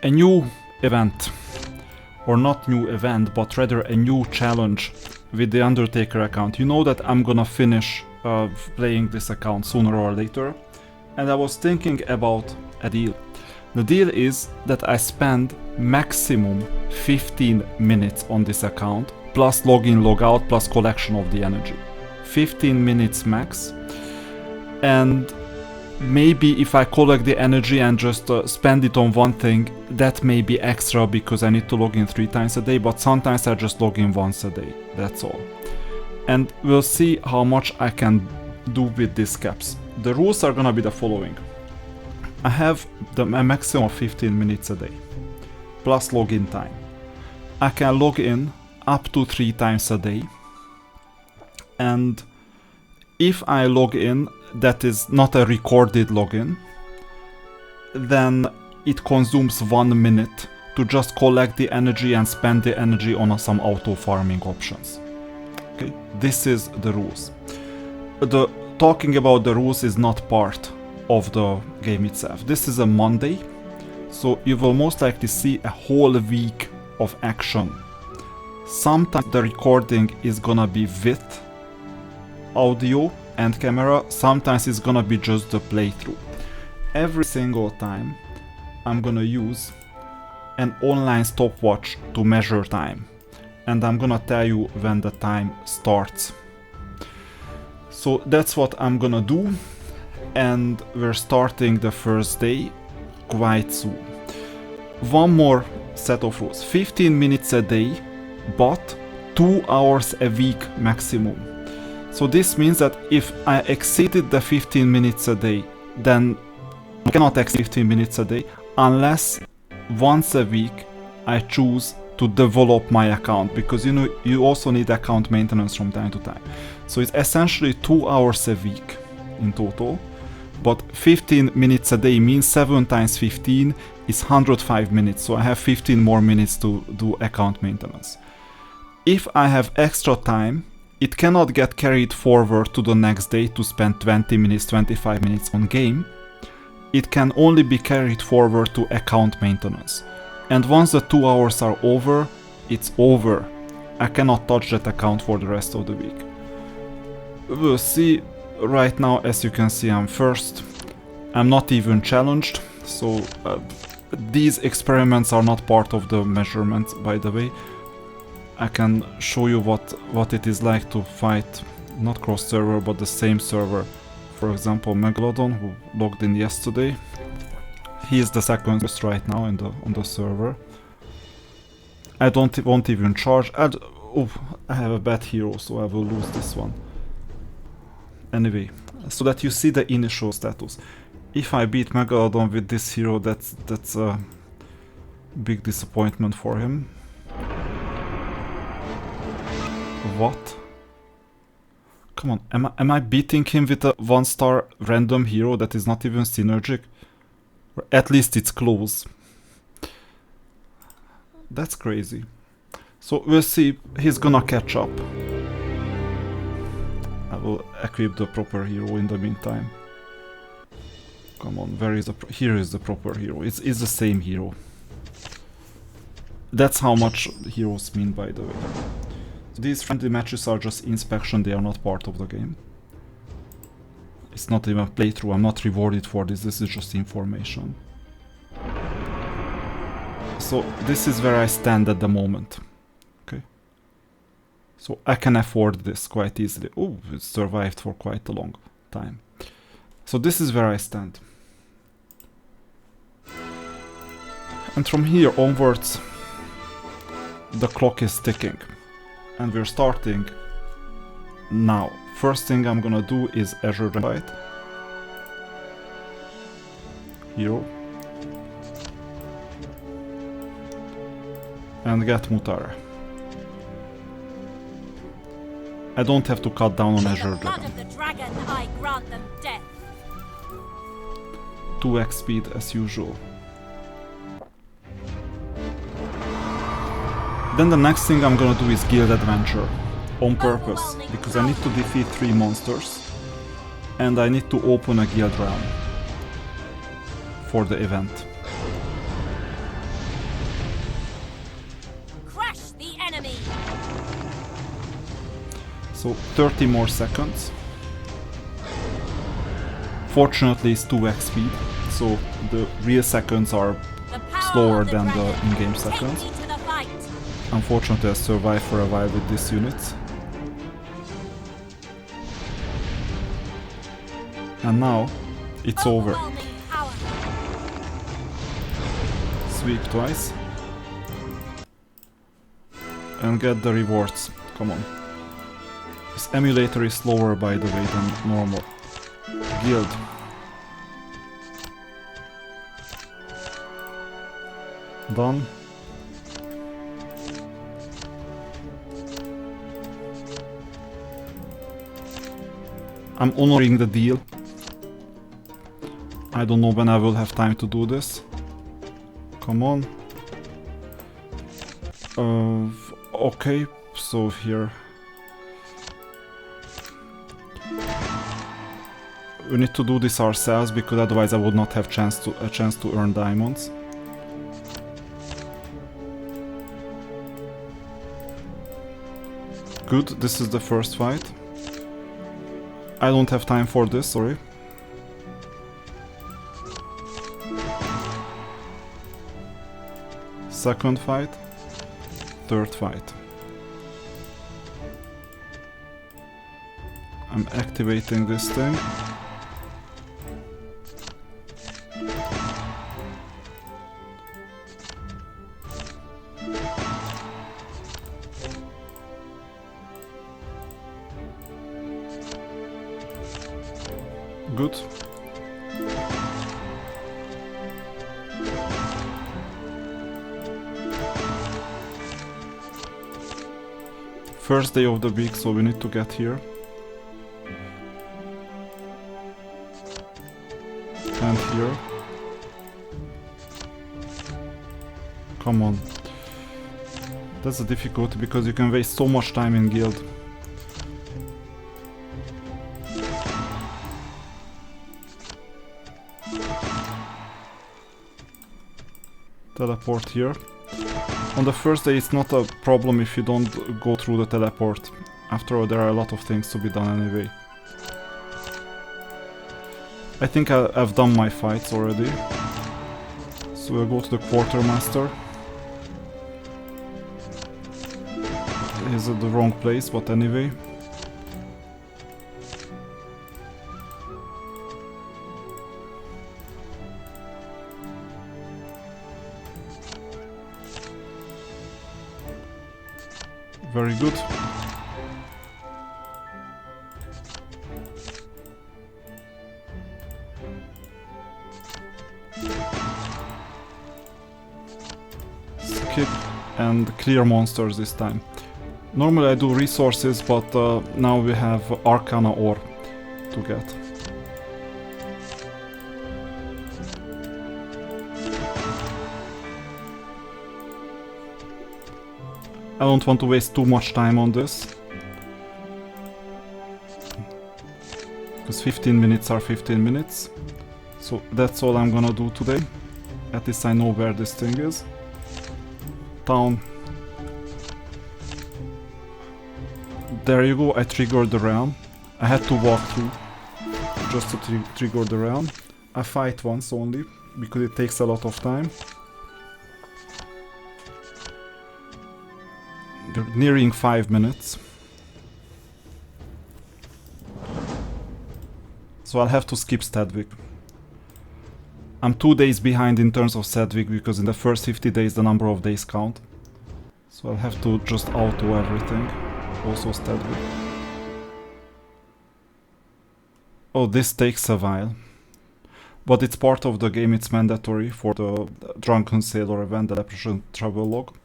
a new event, or not new event, but rather a new challenge with the Undertaker account. You know that I'm gonna finish playing this account sooner or later, and I was thinking about a deal. The deal is that I spend maximum 15 minutes on this account, plus login, logout, plus collection of the energy. 15 minutes max, and maybe if I collect the energy and just spend it on one thing, that may be extra because I need to log in 3 times a day, but sometimes I just log in once a day, that's all. And we'll see how much I can do with these caps. The rules are gonna be the following. I have a maximum of 15 minutes a day, plus login time. I can log in up to 3 times a day, and if I log in that is not a recorded login, then it consumes 1 minute to just collect the energy and spend the energy on some auto farming options. Okay, this is the rules. Talking about the rules is not part of the game itself. This is a Monday, so you will most likely see a whole week of action. Sometimes the recording is gonna be with audio and camera, sometimes it's gonna be just the playthrough. Every single time I'm gonna use an online stopwatch to measure time, and I'm gonna tell you when the time starts. So that's what I'm gonna do, and we're starting the first day quite soon. One more set of rules. 15 minutes a day, but 2 hours a week maximum. So this means that if I exceeded the 15 minutes a day, then I cannot exceed 15 minutes a day unless once a week I choose to develop my account, because you know you also need account maintenance from time to time. So it's essentially 2 hours a week in total, but 15 minutes a day means 7 times 15 is 105 minutes, so I have 15 more minutes to do account maintenance. If I have extra time, it cannot get carried forward to the next day to spend 20 minutes, 25 minutes on game. It can only be carried forward to account maintenance. And once the 2 hours are over, it's over. I cannot touch that account for the rest of the week. We'll see. Right now, as you can see, I'm first. I'm not even challenged, so these experiments are not part of the measurements, by the way. I can show you what it is like to fight, not cross server, but the same server. For example, Megalodon, who logged in yesterday. He is the second best right now on the server. I won't even charge. I have a bad hero, so I will lose this one. Anyway, so that you see the initial status. If I beat Megalodon with this hero, that's a big disappointment for him. What? Come on, am I beating him with a 1-star random hero that is not even synergic? Or at least it's close. That's crazy. So we'll see, he's gonna catch up. I will equip the proper hero in the meantime. Come on, where is here is the proper hero. It's the same hero. That's how much heroes mean, by the way. So these friendly matches are just inspection, they are not part of the game. It's not even a playthrough, I'm not rewarded for this is just information. So this is where I stand at the moment. Okay. So I can afford this quite easily. Oh, it survived for quite a long time. So this is where I stand. And from here onwards, the clock is ticking. And we're starting now. First thing I'm gonna do is Azure Fight. Hero. And get Mutare. I don't have to cut down on Azure Dragon. 2x speed as usual. Then the next thing I'm gonna do is Guild Adventure. On purpose, because I need to defeat 3 monsters. And I need to open a guild realm. For the event. So 30 more seconds. Fortunately it's 2x speed, so the real seconds are slower than the in-game seconds. Unfortunately I survived for a while with this unit. And now it's over. Sweep twice. And get the rewards. Come on. This emulator is slower by the way than normal. Guild. Done. I'm honoring the deal. I don't know when I will have time to do this. Come on. Okay, so here we need to do this ourselves because otherwise I would not have a chance to earn diamonds. Good, this is the first fight. I don't have time for this, sorry. Second fight. Third fight. I'm activating this thing. Good. First day of the week, so we need to get here. And here. Come on. That's a difficulty because you can waste so much time in guild. Teleport here. On the first day it's not a problem if you don't go through the teleport. After all, there are a lot of things to be done anyway. I think I've done my fights already. So we'll go to the quartermaster. He's at the wrong place, but anyway. Very good. Skip and clear monsters this time. Normally I do resources, but now we have Arcana ore to get. I don't want to waste too much time on this. Because 15 minutes are 15 minutes. So that's all I'm gonna do today. At least I know where this thing is. Town. There you go, I triggered the realm. I had to walk through just to trigger the realm. I fight once only, because it takes a lot of time. They're nearing 5 minutes. So I'll have to skip Stadwick. I'm 2 days behind in terms of Stadwick because in the first 50 days the number of days count. So I'll have to just auto everything. Also Stadwick. Oh, this takes a while. But it's part of the game, it's mandatory for the Drunken Sailor event, the Leprechaun Travel Log.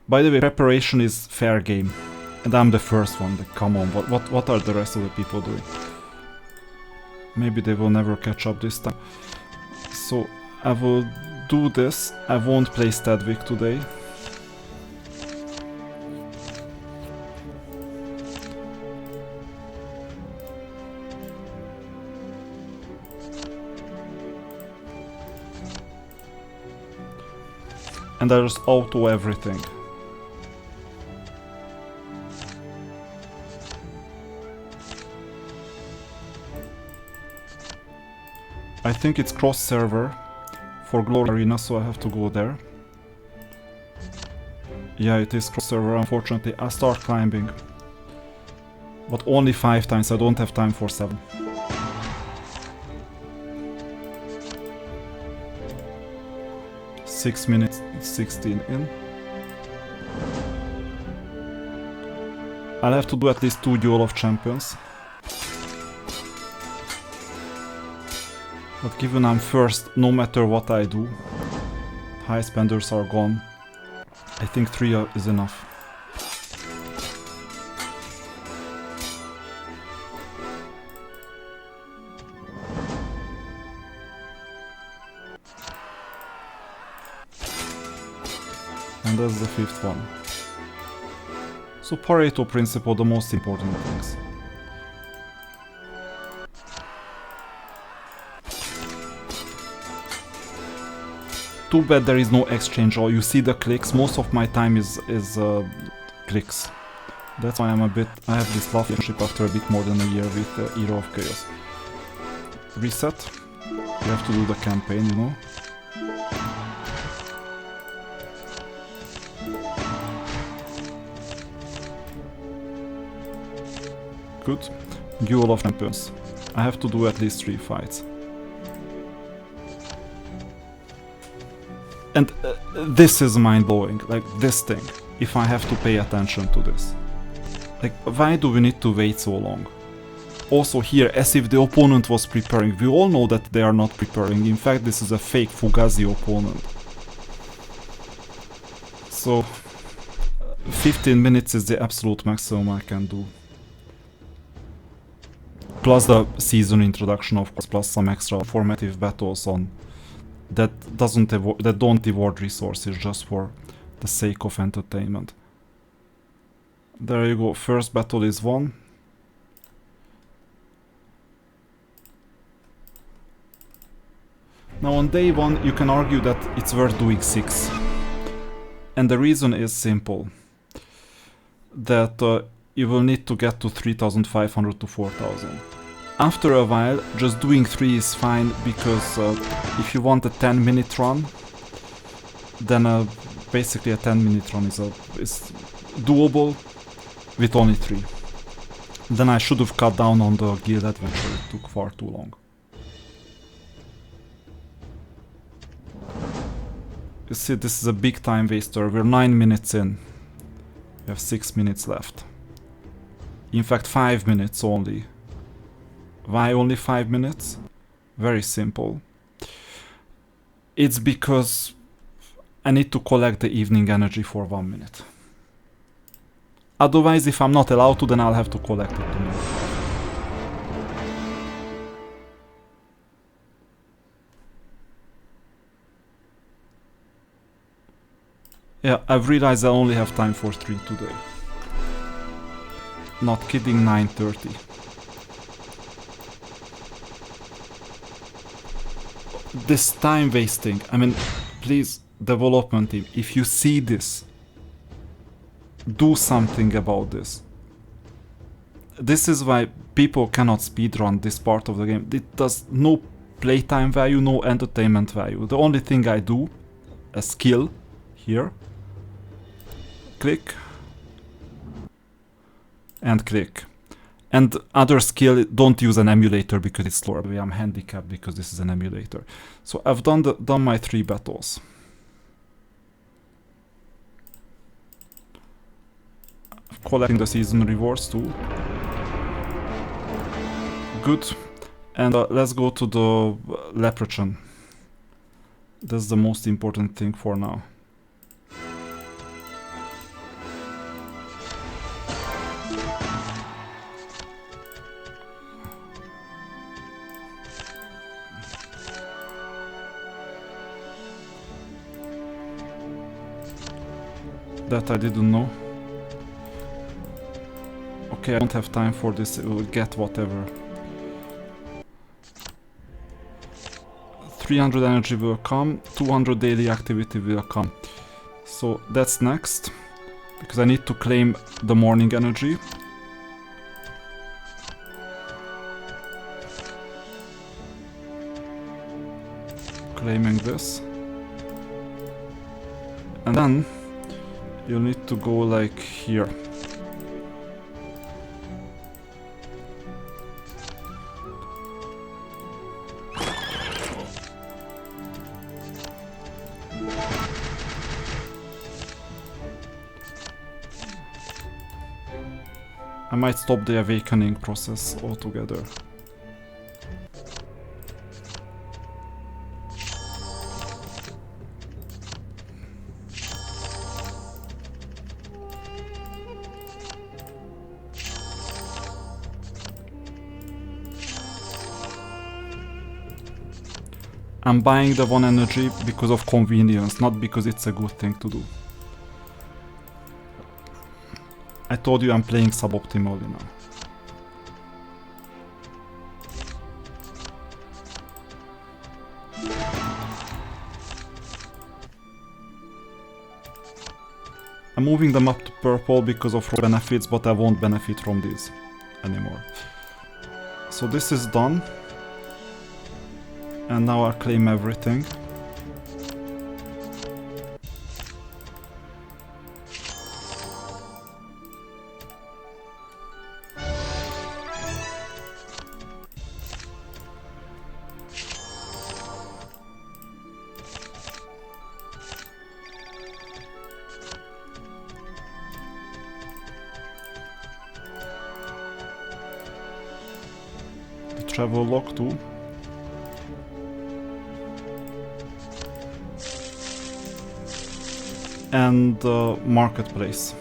By the way, preparation is fair game. And I'm the first one, come on, what are the rest of the people doing? Maybe they will never catch up this time. So, I will do this. I won't play Stadwick today. And I just auto everything. I think it's cross server for Glory Arena, so I have to go there. Yeah, it is cross server, unfortunately. I start climbing. But only 5 times, I don't have time for 7. Six minutes, 16 in. I'll have to do at least 2 Duel of Champions. But given I'm first, no matter what I do, high spenders are gone. I think 3 is enough. And that's the 5th one. So Pareto principle, the most important things. Too bad there is no exchange, or you see the clicks. Most of my time is clicks. That's why I have this love relationship after a bit more than a year with Era of Chaos. Reset. You have to do the campaign, you know. Good. Duel of Champions. I have to do at least 3 fights. And this is mind-blowing, like this thing, if I have to pay attention to this. Like, why do we need to wait so long? Also here, as if the opponent was preparing. We all know that they are not preparing. In fact, this is a fake Fugazi opponent. So, 15 minutes is the absolute maximum I can do. Plus the season introduction, of course, plus some extra formative battles on that don't reward resources just for the sake of entertainment. There you go, first battle is won. Now on day 1 you can argue that it's worth doing 6. And the reason is simple. That you will need to get to 3,500 to 4,000. After a while, just doing 3 is fine, because if you want a 10-minute run, then basically a 10-minute run is doable with only 3. Then I should have cut down on the guild adventure, it took far too long. You see, this is a big time waster. We're 9 minutes in. We have 6 minutes left. In fact, 5 minutes only. Why only 5 minutes? Very simple. It's because I need to collect the evening energy for 1 minute. Otherwise, if I'm not allowed to, then I'll have to collect it tomorrow. Yeah, I've realized I only have time for 3 today. Not kidding, 9:30. This time wasting, I mean, please, development team, if you see this, do something about this. This is why people cannot speedrun this part of the game. It does no playtime value, no entertainment value. The only thing I do, a skill, here, click, and click. And other skill, don't use an emulator because it's slower. I'm handicapped because this is an emulator. So I've done my 3 battles. Collecting the season rewards too. Good. And let's go to the Leprechaun. That's the most important thing for now. That I didn't know. Okay, I don't have time for this, we'll get whatever. 300 energy will come, 200 daily activity will come. So that's next, because I need to claim the morning energy. claiming this. And then you need to go like here. I might stop the awakening process altogether. I'm buying the 1 energy because of convenience, not because it's a good thing to do. I told you I'm playing suboptimally now. I'm moving them up to purple because of benefits, but I won't benefit from these anymore. So this is done. And now I claim everything. The travel log too. And marketplace.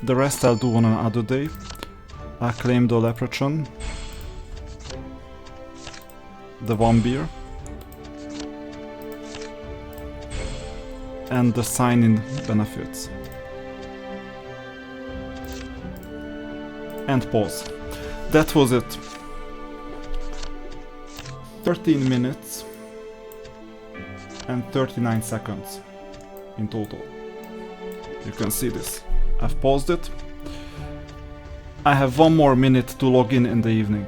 The rest I'll do on another day. I claim the leprechaun, the vampire, and the sign-in benefits. And pause. That was it. 13 minutes and 39 seconds in total. You can see this. I've paused it. I have 1 more minute to log in the evening.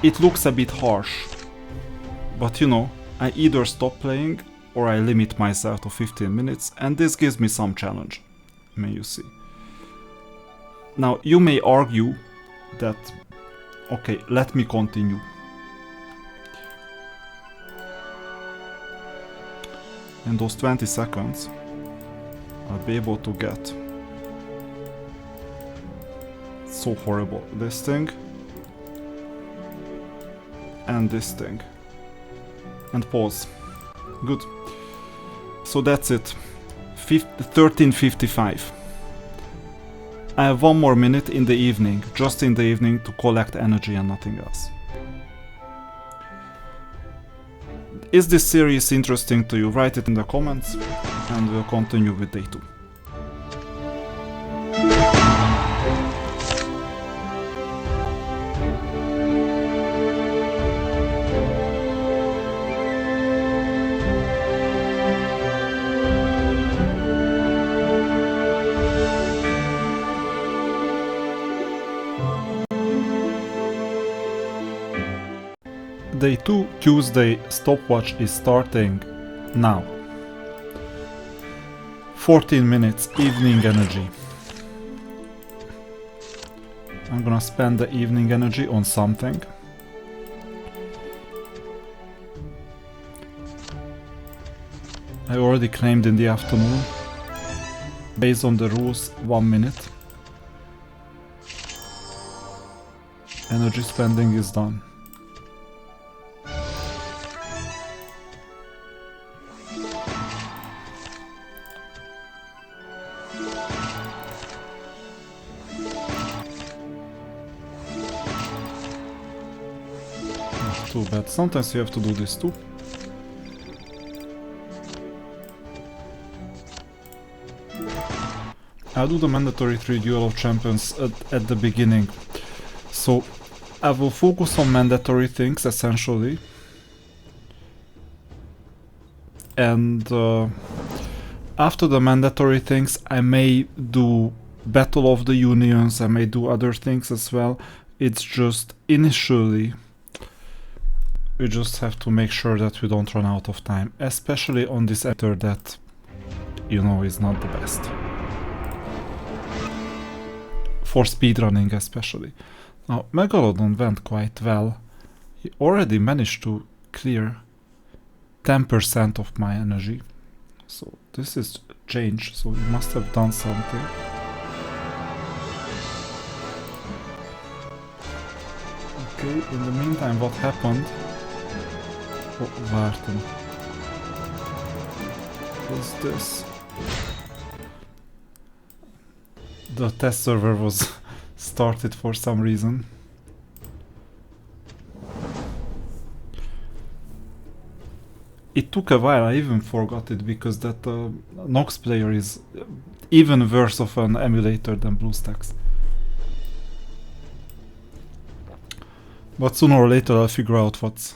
It looks a bit harsh, but you know, I either stop playing or I limit myself to 15 minutes, and this gives me some challenge. May you see. Now, you may argue that, okay, let me continue. In those 20 seconds, I'll be able to get so horrible this thing and this thing. And pause. Good. So that's it. 13:55. I have 1 more minute in the evening, just in the evening, to collect energy and nothing else. Is this series interesting to you? Write it in the comments and we'll continue with day 2. Day 2, Tuesday, stopwatch is starting now. 14 minutes, evening energy. I'm gonna spend the evening energy on something. I already claimed in the afternoon. Based on the rules, 1 minute. Energy spending is done. Too bad. Sometimes you have to do this too. I'll do the mandatory 3 Duel of Champions at the beginning. So I will focus on mandatory things essentially. And after the mandatory things I may do Battle of the Unions, I may do other things as well. It's just initially we just have to make sure that we don't run out of time, especially on this editor that, you know, is not the best. For speedrunning especially. Now, Megalodon went quite well. He already managed to clear 10% of my energy. So this is change, so he must have done something. Okay, in the meantime, what happened? Oh, Varten. What's this? The test server was started for some reason. It took a while, I even forgot it, because that Nox player is even worse of an emulator than BlueStacks. But sooner or later I'll figure out what's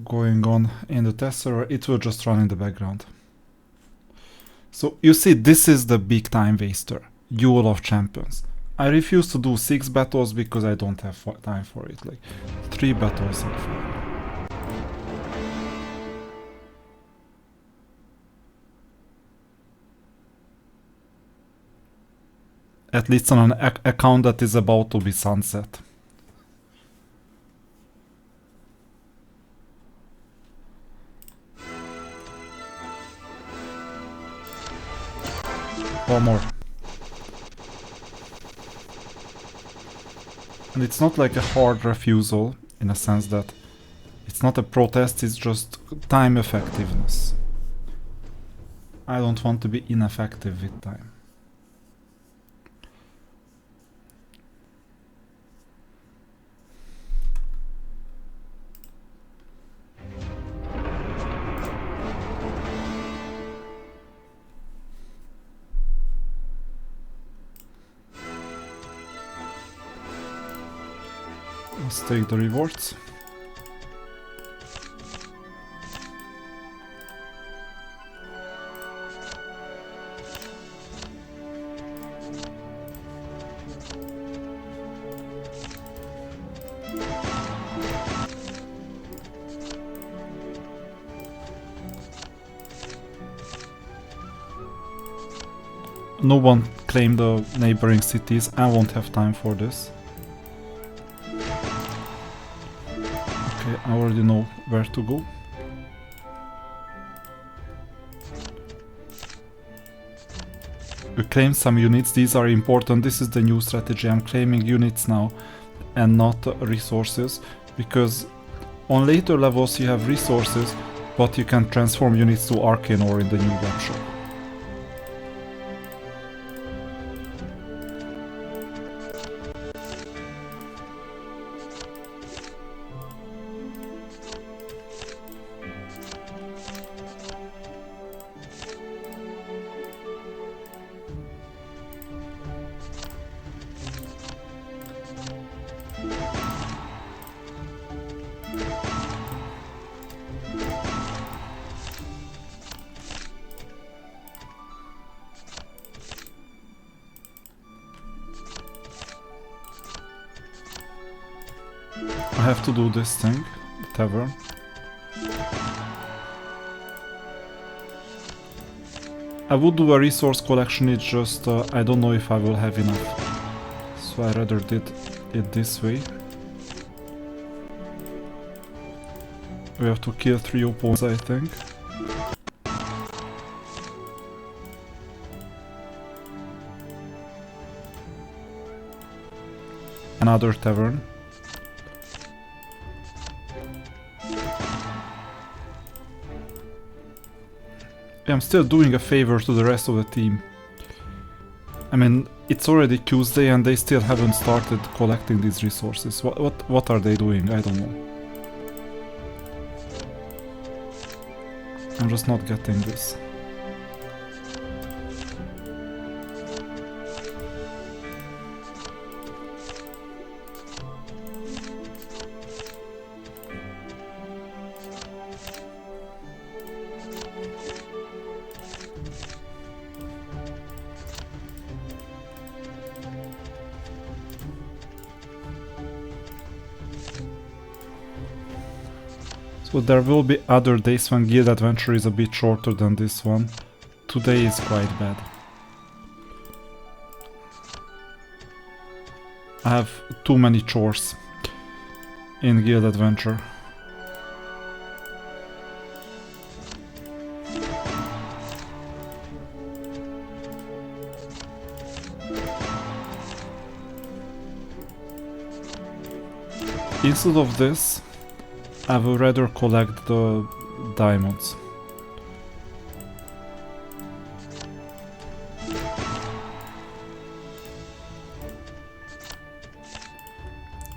going on in the test server. It will just run in the background. So you see, this is the big time waster, Duel of Champions. I refuse to do 6 battles because I don't have time for it. Like 3 battles are fine. At least on an account that is about to be sunset. One more. And it's not like a hard refusal, in a sense that it's not a protest, it's just time effectiveness. I don't want to be ineffective with time. Let's take the rewards. No one claimed the neighboring cities. I won't have time for this. Okay, I already know where to go. We claim some units. These are important. This is the new strategy. I'm claiming units now and not resources, because on later levels you have resources, but you can transform units to arcane ore in the new web shop. I have to do this thing, the tavern. I would do a resource collection, it's just I don't know if I will have enough. So I rather did it this way. We have to kill 3 opponents, I think. Another tavern. I'm still doing a favor to the rest of the team. I mean, it's already Tuesday and they still haven't started collecting these resources. What are they doing? I don't know. I'm just not getting this. So there will be other days when Guild Adventure is a bit shorter than this one. Today is quite bad. I have too many chores in Guild Adventure. Instead of this, I would rather collect the diamonds.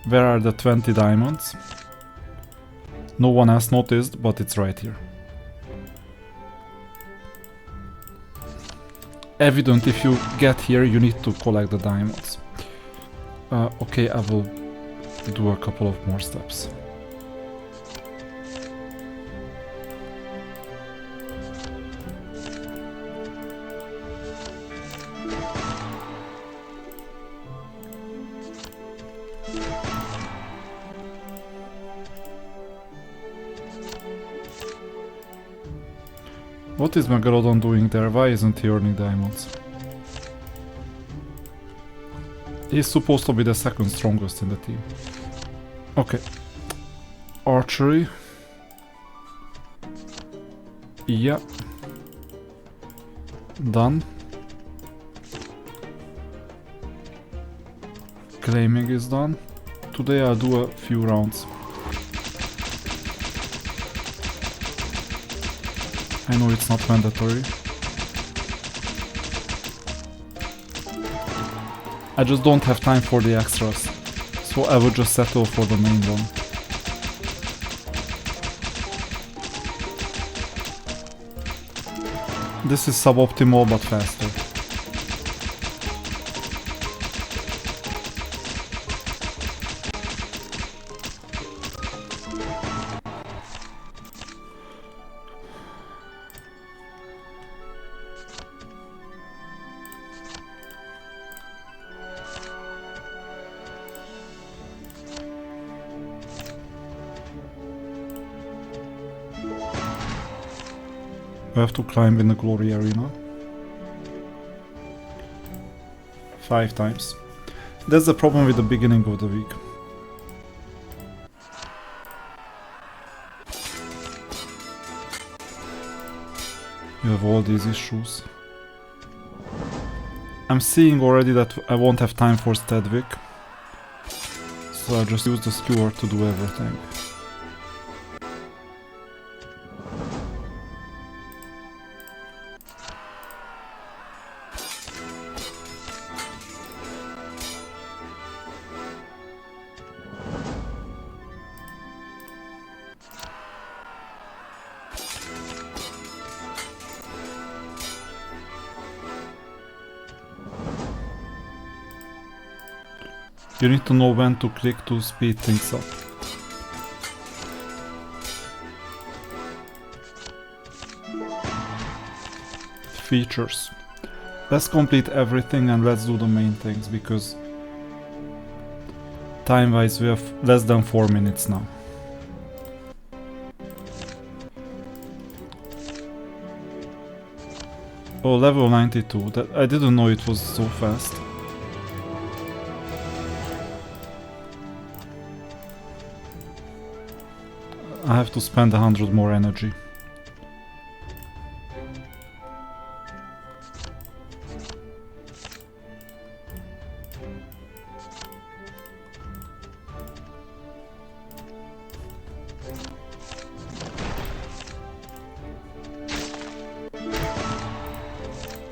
Where are the 20 diamonds? No one has noticed, but it's right here. Evident, if you get here, you need to collect the diamonds. Okay, I will do a couple of more steps. What is Megalodon doing there? Why isn't he earning diamonds? He's supposed to be the second strongest in the team. Okay. Archery. Yeah. Done. Claiming is done. Today I'll do a few rounds. I know it's not mandatory. I just don't have time for the extras, so I will just settle for the main one. This is suboptimal but faster. We have to climb in the glory arena 5 times. That's the problem with the beginning of the week. You have all these issues. I'm seeing already that I won't have time for Stedwick, so I'll just use the skewer to do everything. You need to know when to click to speed things up. Features. Let's complete everything and let's do the main things, because time-wise we have less than 4 minutes now. Oh, level 92. That, I didn't know it was so fast. I have to spend 100 more energy.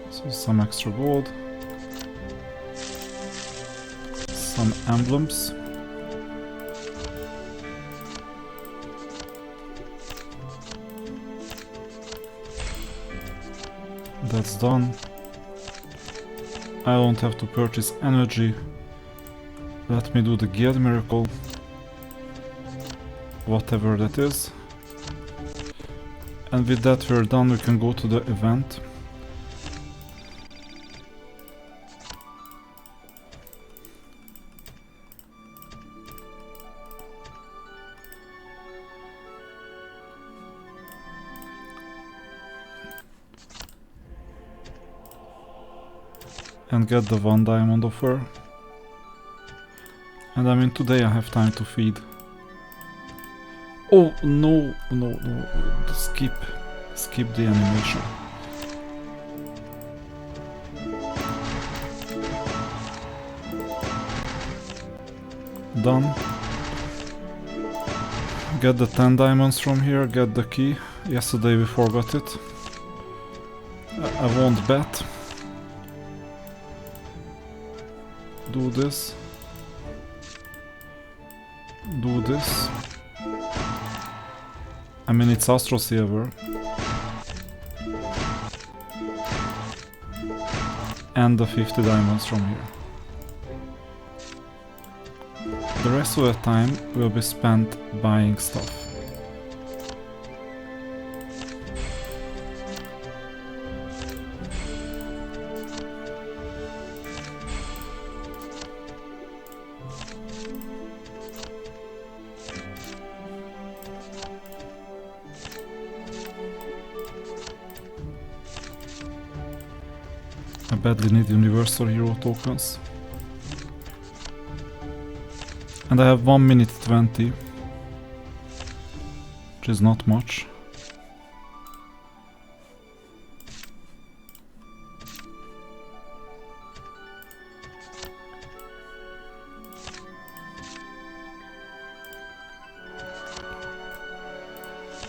So some extra gold. Some emblems. That's done. I don't have to purchase energy. Let me do the guild miracle. Whatever that is. And with that we're done, we can go to the event. and get the 1 diamond offer. And I mean, today I have time to feed. Oh, no, no, no, skip the animation. Done. Get the 10 diamonds from here, get the key. Yesterday we forgot it. I won't bet. Do this. Do this. I mean, it's Astro Silver. And the 50 diamonds from here. The rest of the time will be spent buying stuff. I badly need Universal Hero tokens. And I have 1 minute 20, which is not much.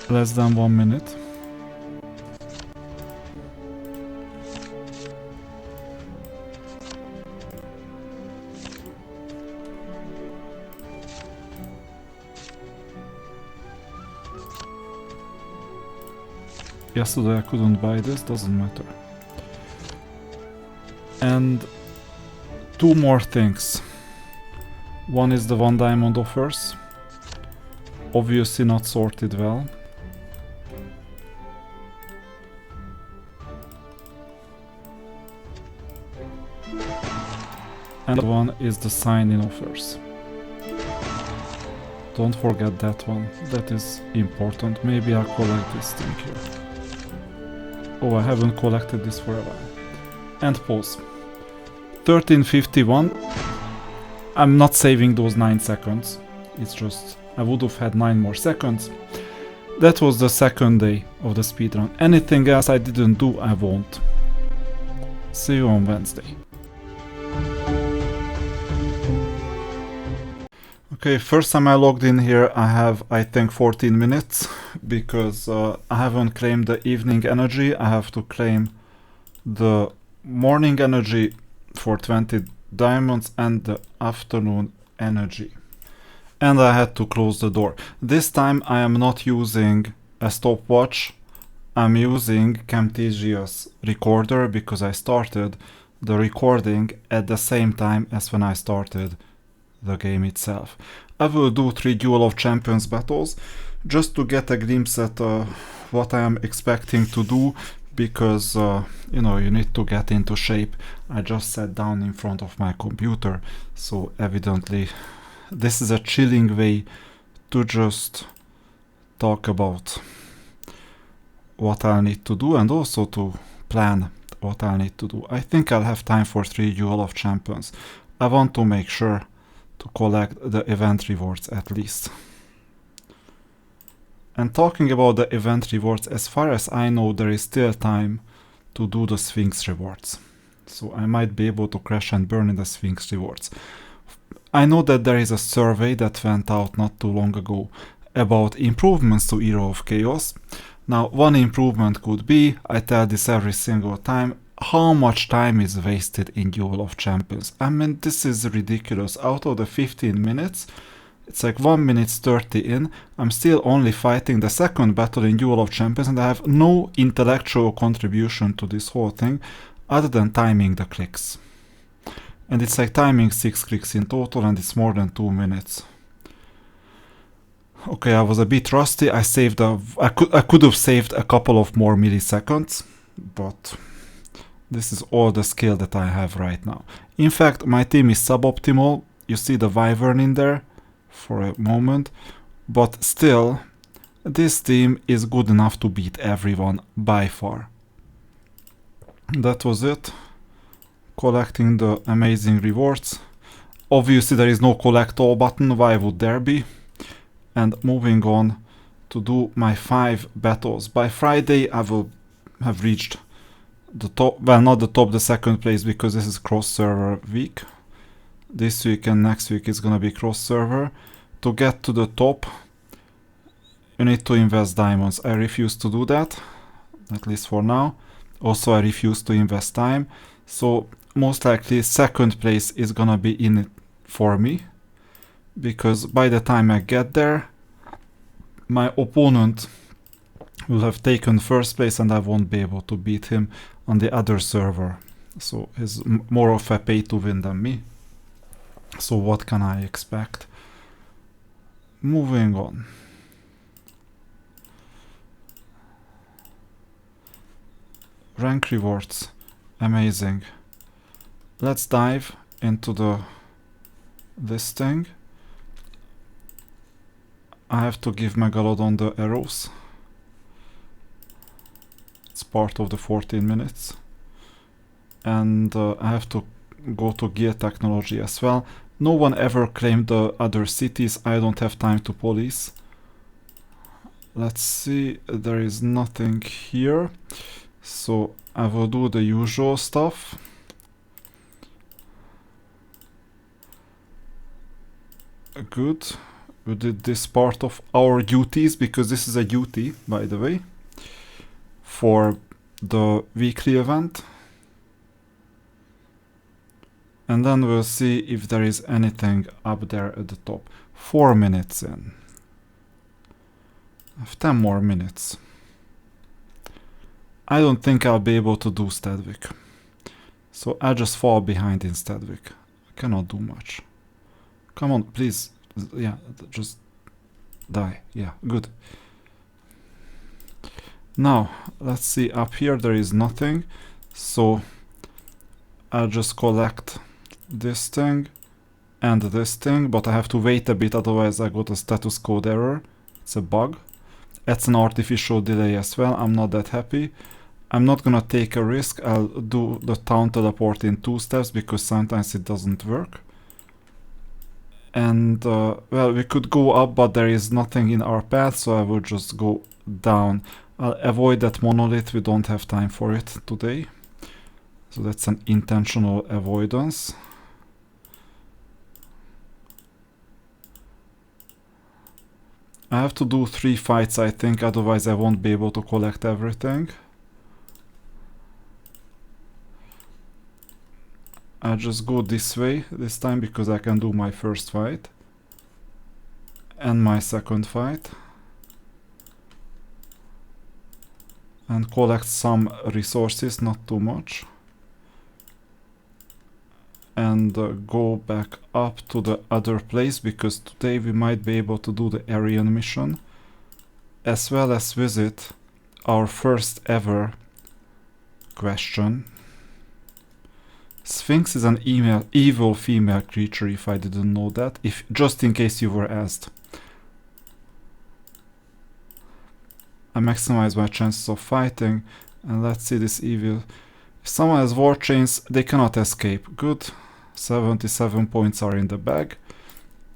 Less than 1 minute. Yesterday I couldn't buy this, doesn't matter. And 2 more things. One is the 1 diamond offers. Obviously not sorted well. And one is the sign-in offers. Don't forget that one, that is important. Maybe I'll collect this thing here. Oh, I haven't collected this for a while. And pause. 13:51. I'm not saving those 9 seconds. It's just, I would have had 9 more seconds. That was the second day of the speedrun. Anything else I didn't do, I won't. See you on Wednesday. Okay, first time I logged in here, I have, I think, 14 minutes, because I haven't claimed the evening energy. I have to claim the morning energy for 20 diamonds and the afternoon energy. And I had to close the door. This time I am not using a stopwatch. I'm using Camtasia's recorder, because I started the recording at the same time as when I started the game itself. I will do 3 Duel of Champions battles just to get a glimpse at what I am expecting to do, because you know, you need to get into shape. I just sat down in front of my computer, so evidently this is a chilling way to just talk about what I'll need to do, and also to plan what I'll need to do. I think I'll have time for 3 Duel of Champions. I want to make sure to collect the event rewards at least. And talking about the event rewards, as far as I know, there is still time to do the Sphinx rewards. So I might be able to crash and burn in the Sphinx rewards. I know that there is a survey that went out not too long ago about improvements to Era of Chaos. Now, one improvement could be, I tell this every single time, how much time is wasted in Duel of Champions. I mean, this is ridiculous. Out of the 15 minutes, it's like 1 minute 30 in, I'm still only fighting the second battle in Duel of Champions, and I have no intellectual contribution to this whole thing other than timing the clicks. And it's like timing 6 clicks in total, and it's more than 2 minutes. Okay, I was a bit rusty. I could have saved a couple of more milliseconds, but this is all the skill that I have right now. In fact, my team is suboptimal. You see the Wyvern in there for a moment, but still, this team is good enough to beat everyone by far. That was it. collecting the amazing rewards. Obviously there is no collect all button, why would there be? And moving on to do my 5 battles. By Friday I will have reached the top, well, not the top, the second place, because this is cross server week. This week and next week is gonna be cross server. To get to the top you need to invest diamonds. I refuse to do that, at least for now. Also I refuse to invest time, so most likely second place is gonna be in it for me, because by the time I get there my opponent will have taken first place and I won't be able to beat him on the other server. So he's more of a pay to win than me. So what can I expect? Moving on. Rank rewards. Amazing. Let's dive into this thing. I have to give Megalodon the arrows. It's part of the 14 minutes. And I have to go to gear technology as well. No one ever claimed the other cities. I don't have time to police. Let's see, there is nothing here. So I will do the usual stuff. Good. We did this part of our duties, because this is a duty, by the way, for the weekly event. And then we'll see if there is anything up there at the top. 4 minutes in. I have 10 more minutes. I don't think I'll be able to do Stedwick. So I'll just fall behind in Stedwick. I cannot do much. Come on, please. Yeah, just die. Yeah, good. Now, let's see, up here there is nothing. So I'll just collect this thing and this thing, but I have to wait a bit, otherwise I got a status code error. It's a bug. It's an artificial delay as well. I'm not that happy. I'm not gonna take a risk. I'll do the town teleport in 2 steps, because sometimes it doesn't work. And well, we could go up, but there is nothing in our path, so I will just go down. I'll avoid that monolith. We don't have time for it today, so that's an intentional avoidance. I have to do 3 fights, I think, otherwise I won't be able to collect everything. I'll just go this way this time, because I can do my first fight and my second fight and collect some resources, not too much, and go back up to the other place, because today we might be able to do the Aryan mission, as well as visit our first ever question. Sphinx is an evil female creature, if I didn't know that, just in case you were asked. I maximize my chances of fighting, and let's see this evil. If someone has war chains, they cannot escape. Good. 77 points are in the bag.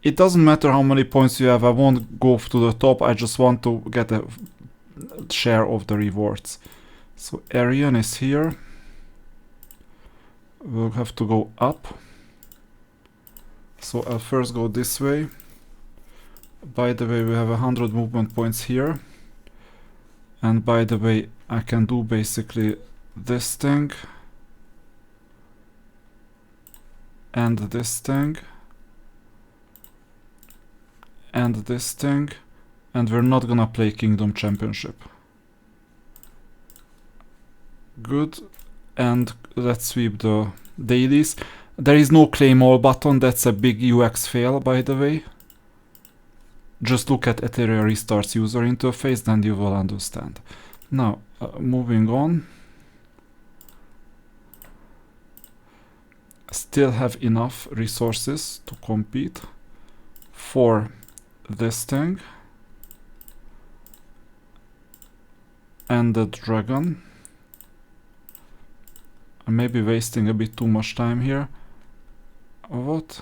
It doesn't matter how many points you have, I won't go to the top, I just want to get a share of the rewards. So Aryan is here. We'll have to go up. So I'll first go this way. By the way, we have 100 movement points here. And by the way, I can do basically this thing. And this thing. And this thing. And we're not gonna play Kingdom Championship. Good. And let's sweep the dailies. There is no claim all button. That's a big UX fail, by the way. Just look at Ethereum Restart's user interface, then you will understand. Now, moving on. Still have enough resources to compete for this thing and the dragon. I may be wasting a bit too much time here. What?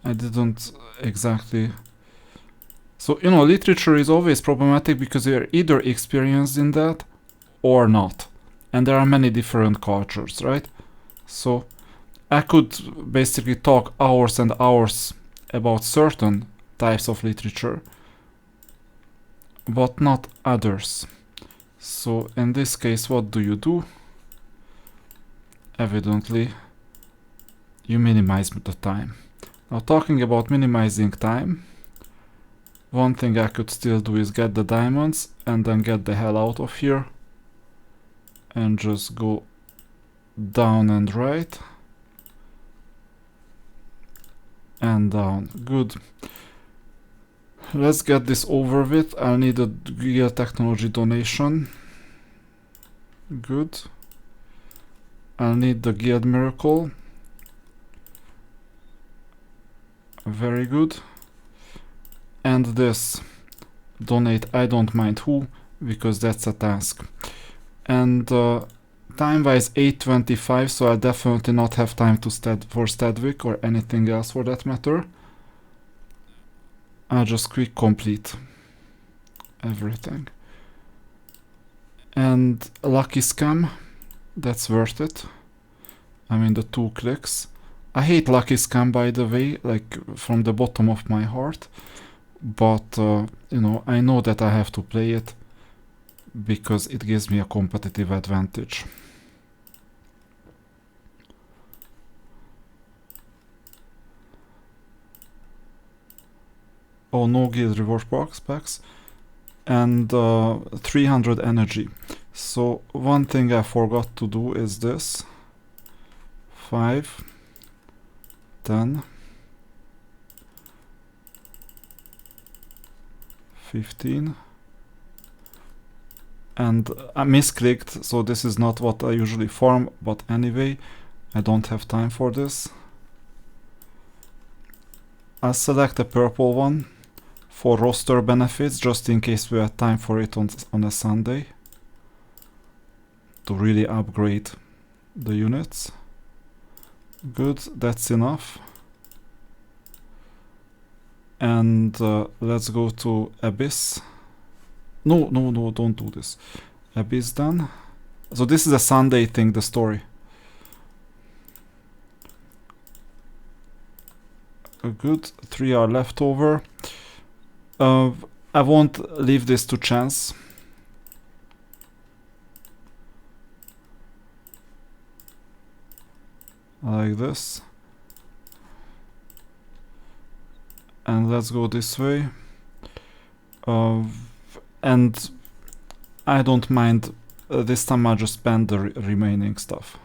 I didn't exactly... So, you know, literature is always problematic because you're either experienced in that or not. And there are many different cultures, right? So I could basically talk hours and hours about certain types of literature, but not others. So in this case, what do you do? Evidently, you minimize the time. Now, talking about minimizing time, one thing I could still do is get the diamonds and then get the hell out of here and just go down and right and down. Good. Let's get this over with. I'll need a Gear Technology donation. Good. I'll need the Guild Miracle. Very good. And this. Donate I don't mind who, because that's a task. And time-wise 8:25, so I'll definitely not have time to for Stadwick or anything else for that matter. I'll just quick complete everything. And Lucky Scam, that's worth it. I mean, the 2 clicks. I hate Lucky Scam, by the way, like from the bottom of my heart. But, you know, I know that I have to play it because it gives me a competitive advantage. Oh, no guild reward packs. And 300 energy. So one thing I forgot to do is this. 5, 10, 15. And I misclicked, so this is not what I usually farm, but anyway, I don't have time for this. I'll select a purple one for roster benefits, just in case we have time for it on a Sunday, to really upgrade the units. Good, that's enough. And let's go to Abyss. No, don't do this. Abyss done. So this is a Sunday thing, the story. Good, 3 are left over. I won't leave this to chance. Like this. And let's go this way. And I don't mind, this time I'll just spend the remaining stuff.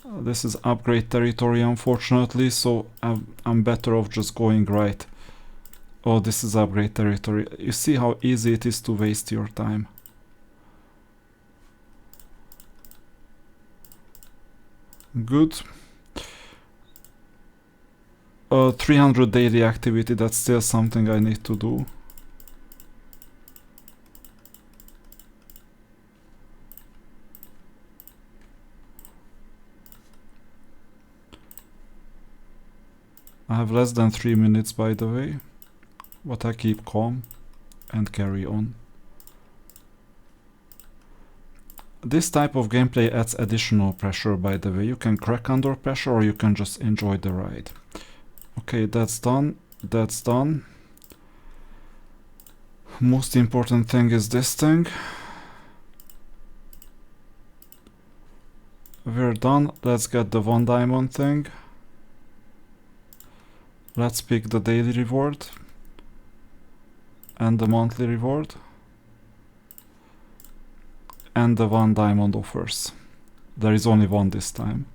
This is upgrade territory, unfortunately, so I'm better off just going right. Oh, this is upgrade territory. You see how easy it is to waste your time. Good. 300 daily activity, that's still something I need to do. I have less than 3 minutes, by the way, but I keep calm and carry on. This type of gameplay adds additional pressure, by the way. You can crack under pressure or you can just enjoy the ride. Okay, that's done. That's done. Most important thing is this thing. We're done. Let's get the 1 diamond thing. Let's pick the daily reward and the monthly reward and the 1 diamond offers. There is only 1 this time.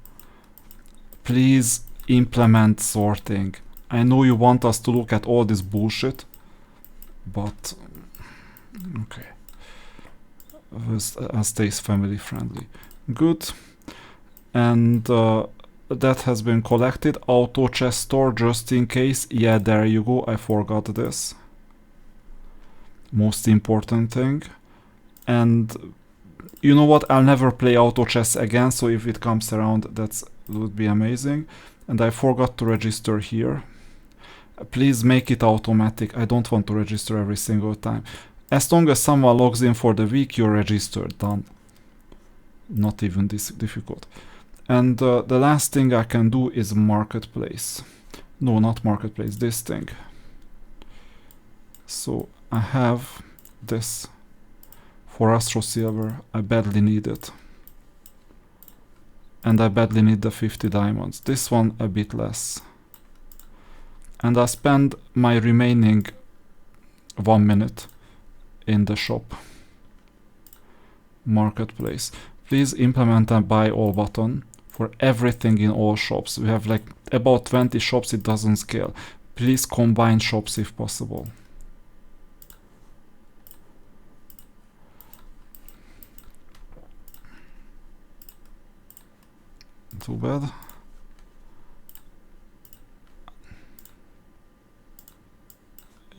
Please implement sorting. I know you want us to look at all this bullshit, but okay. I'll stay family friendly. Good. And that has been collected. Auto chest store just in case. Yeah, there you go. I forgot this. Most important thing. And you know what? I'll never play auto chess again, so if it comes around, that would be amazing. And I forgot to register here. Please make it automatic. I don't want to register every single time. As long as someone logs in for the week, you're registered. Done. Not even this difficult. And the last thing I can do is marketplace. No, not marketplace, this thing. So I have this for Astro Silver. I badly need it. And I badly need the 50 diamonds. This one a bit less. And I spend my remaining 1 minute in the shop. Marketplace. Please implement a buy all button for everything in all shops. We have like about 20 shops, it doesn't scale. Please combine shops if possible. Too bad.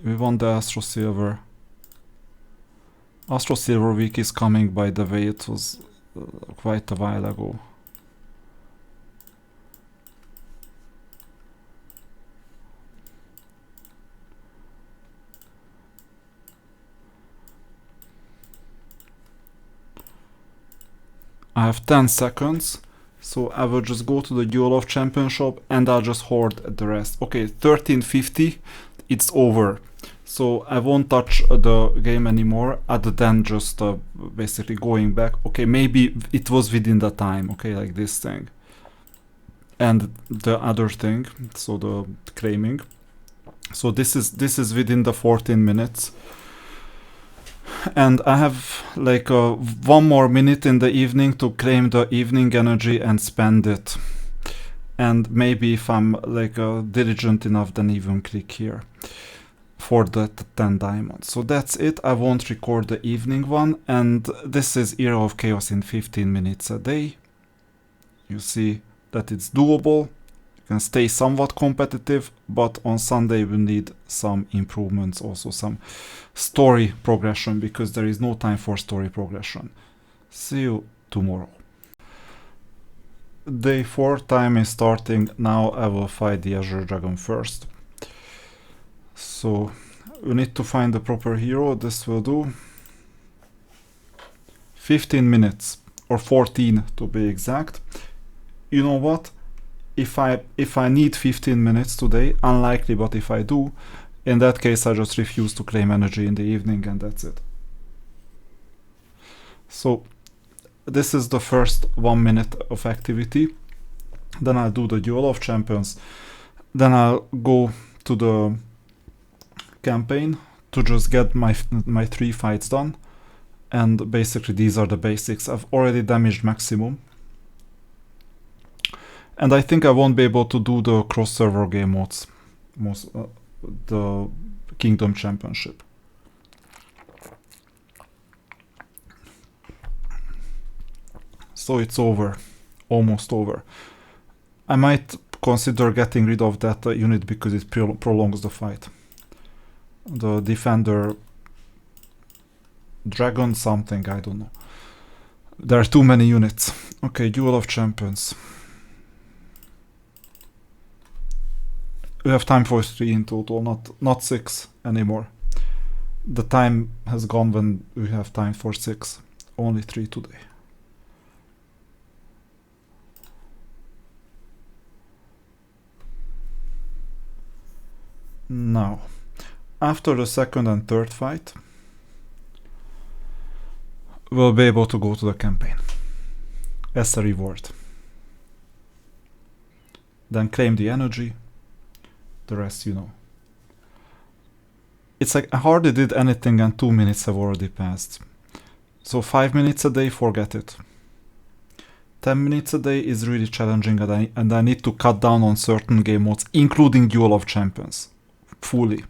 We want the Astro Silver. Astro Silver week is coming, by the way. It was quite a while ago. I have 10 seconds. So I will just go to the Duel of Champions shop and I'll just hoard the rest. Okay, 1350, it's over. So I won't touch the game anymore other than just basically going back. Okay, maybe it was within the time, okay, like this thing. And the other thing, so the claiming. So this is within the 14 minutes. And I have like 1 more minute in the evening to claim the evening energy and spend it. And maybe if I'm like diligent enough, then even click here for the 10 diamonds. So that's it. I won't record the evening one. And this is Era of Chaos in 15 minutes a day. You see that it's doable. Can stay somewhat competitive, but on Sunday we need some improvements, also some story progression, because there is no time for story progression. See you tomorrow. Day 4 time is starting. Now I will fight the Azure Dragon first. So we need to find the proper hero. This will do. 15 minutes, or 14 to be exact. You know what? If I need 15 minutes today, unlikely, but if I do, in that case I just refuse to claim energy in the evening and that's it. So this is the first 1 minute of activity. Then I'll do the Duel of Champions. Then I'll go to the campaign to just get my 3 fights done. And basically these are the basics. I've already damaged maximum. And I think I won't be able to do the cross-server game modes, the Kingdom Championship. So it's over, almost over. I might consider getting rid of that unit because it prolongs the fight. The Defender Dragon something, I don't know. There are too many units. Okay, Duel of Champions. We have time for 3 in total, not 6 anymore. The time has gone when we have time for 6. Only 3 today. Now, after the second and third fight, we'll be able to go to the campaign as a reward. Then claim the energy. The rest, you know. It's like I hardly did anything and 2 minutes have already passed. So 5 minutes a day, forget it. 10 minutes a day is really challenging and I need to cut down on certain game modes, including Duel of Champions. Fully.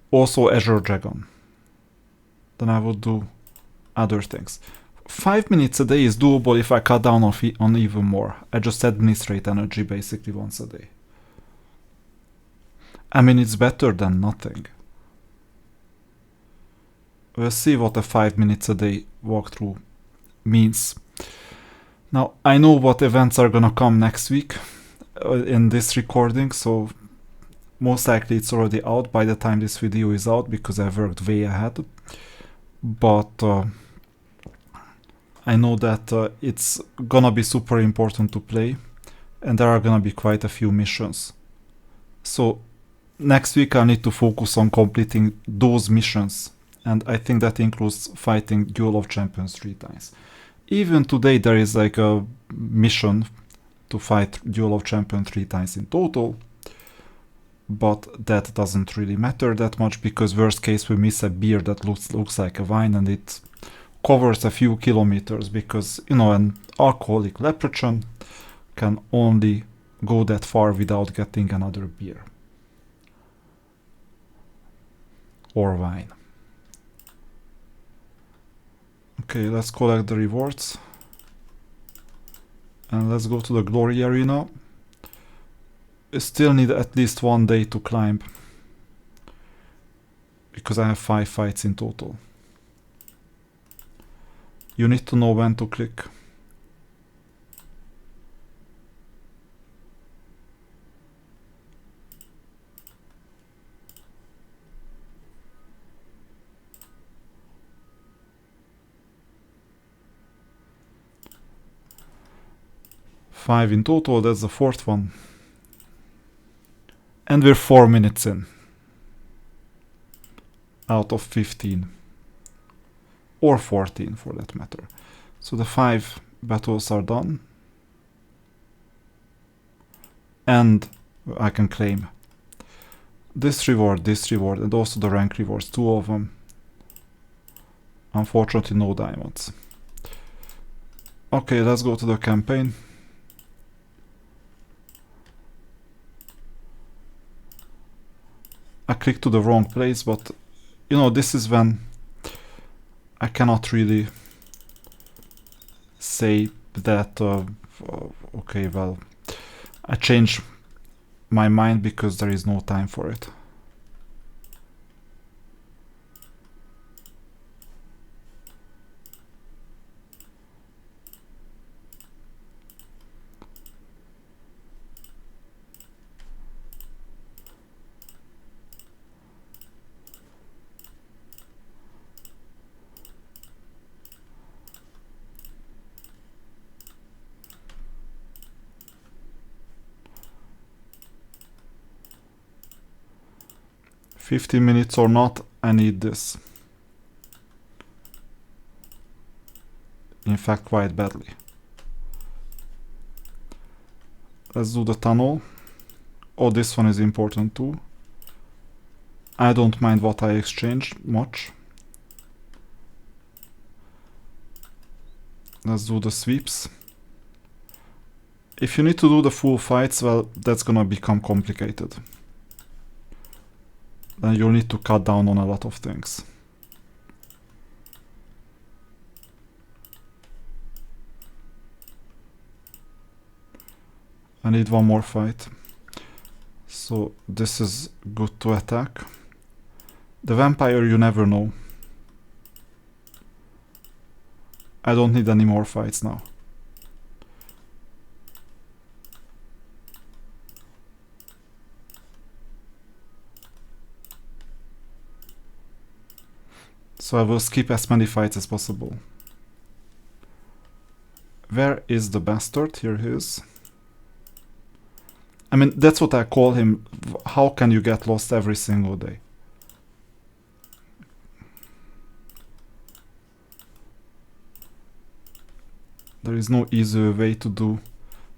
Also Azure Dragon. Then I will do other things. 5 minutes a day is doable if I cut down on even more. I just administrate energy basically once a day. I mean, it's better than nothing. We'll see what a 5 minutes a day walkthrough means. Now, I know what events are gonna come next week in this recording, so most likely it's already out by the time this video is out because I worked way ahead. But I know that it's gonna be super important to play, and there are gonna be quite a few missions. So next week I need to focus on completing those missions, and I think that includes fighting Duel of Champions 3 times. Even today there is like a mission to fight Duel of Champions 3 times in total, but that doesn't really matter that much because worst case we miss a beer that looks like a wine and it covers a few kilometers, because you know an alcoholic leprechaun can only go that far without getting another beer or wine. Okay, let's collect the rewards and let's go to the glory arena. I still need at least 1 day to climb because I have 5 fights in total. You need to know when to click. Five in total, that's the 4th one. And we're 4 minutes in. Out of 15. Or 14 for that matter. So the 5 battles are done. And I can claim this reward, and also the rank rewards, 2 of them. Unfortunately no diamonds. Okay, let's go to the campaign. I clicked to the wrong place, but you know, this is when I cannot really say that okay, well, I changed my mind because there is no time for it. "15 minutes or not, I need this." In fact, quite badly. Let's do the tunnel. Oh, this one is important too. I don't mind what I exchanged much. Let's do the sweeps. If you need to do the full fights, well, that's gonna become complicated. Then you'll need to cut down on a lot of things. I need one more fight. So this is good to attack. The vampire, you never know. I don't need any more fights now. So I will skip as many fights as possible. Where is the bastard? Here he is. I mean, that's what I call him. How can you get lost every single day? There is no easier way to do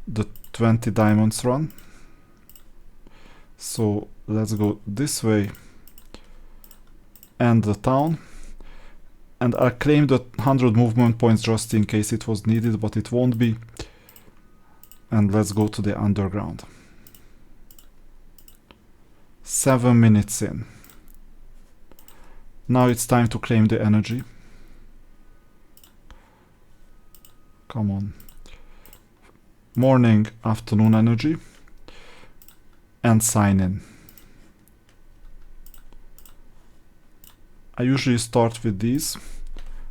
the 20 diamonds run. So let's go this way and the town. And I claimed the 100 movement points just in case it was needed, but it won't be. And let's go to the underground. 7 minutes in. Now it's time to claim the energy. Come on. Morning, afternoon energy. And sign in. I usually start with these.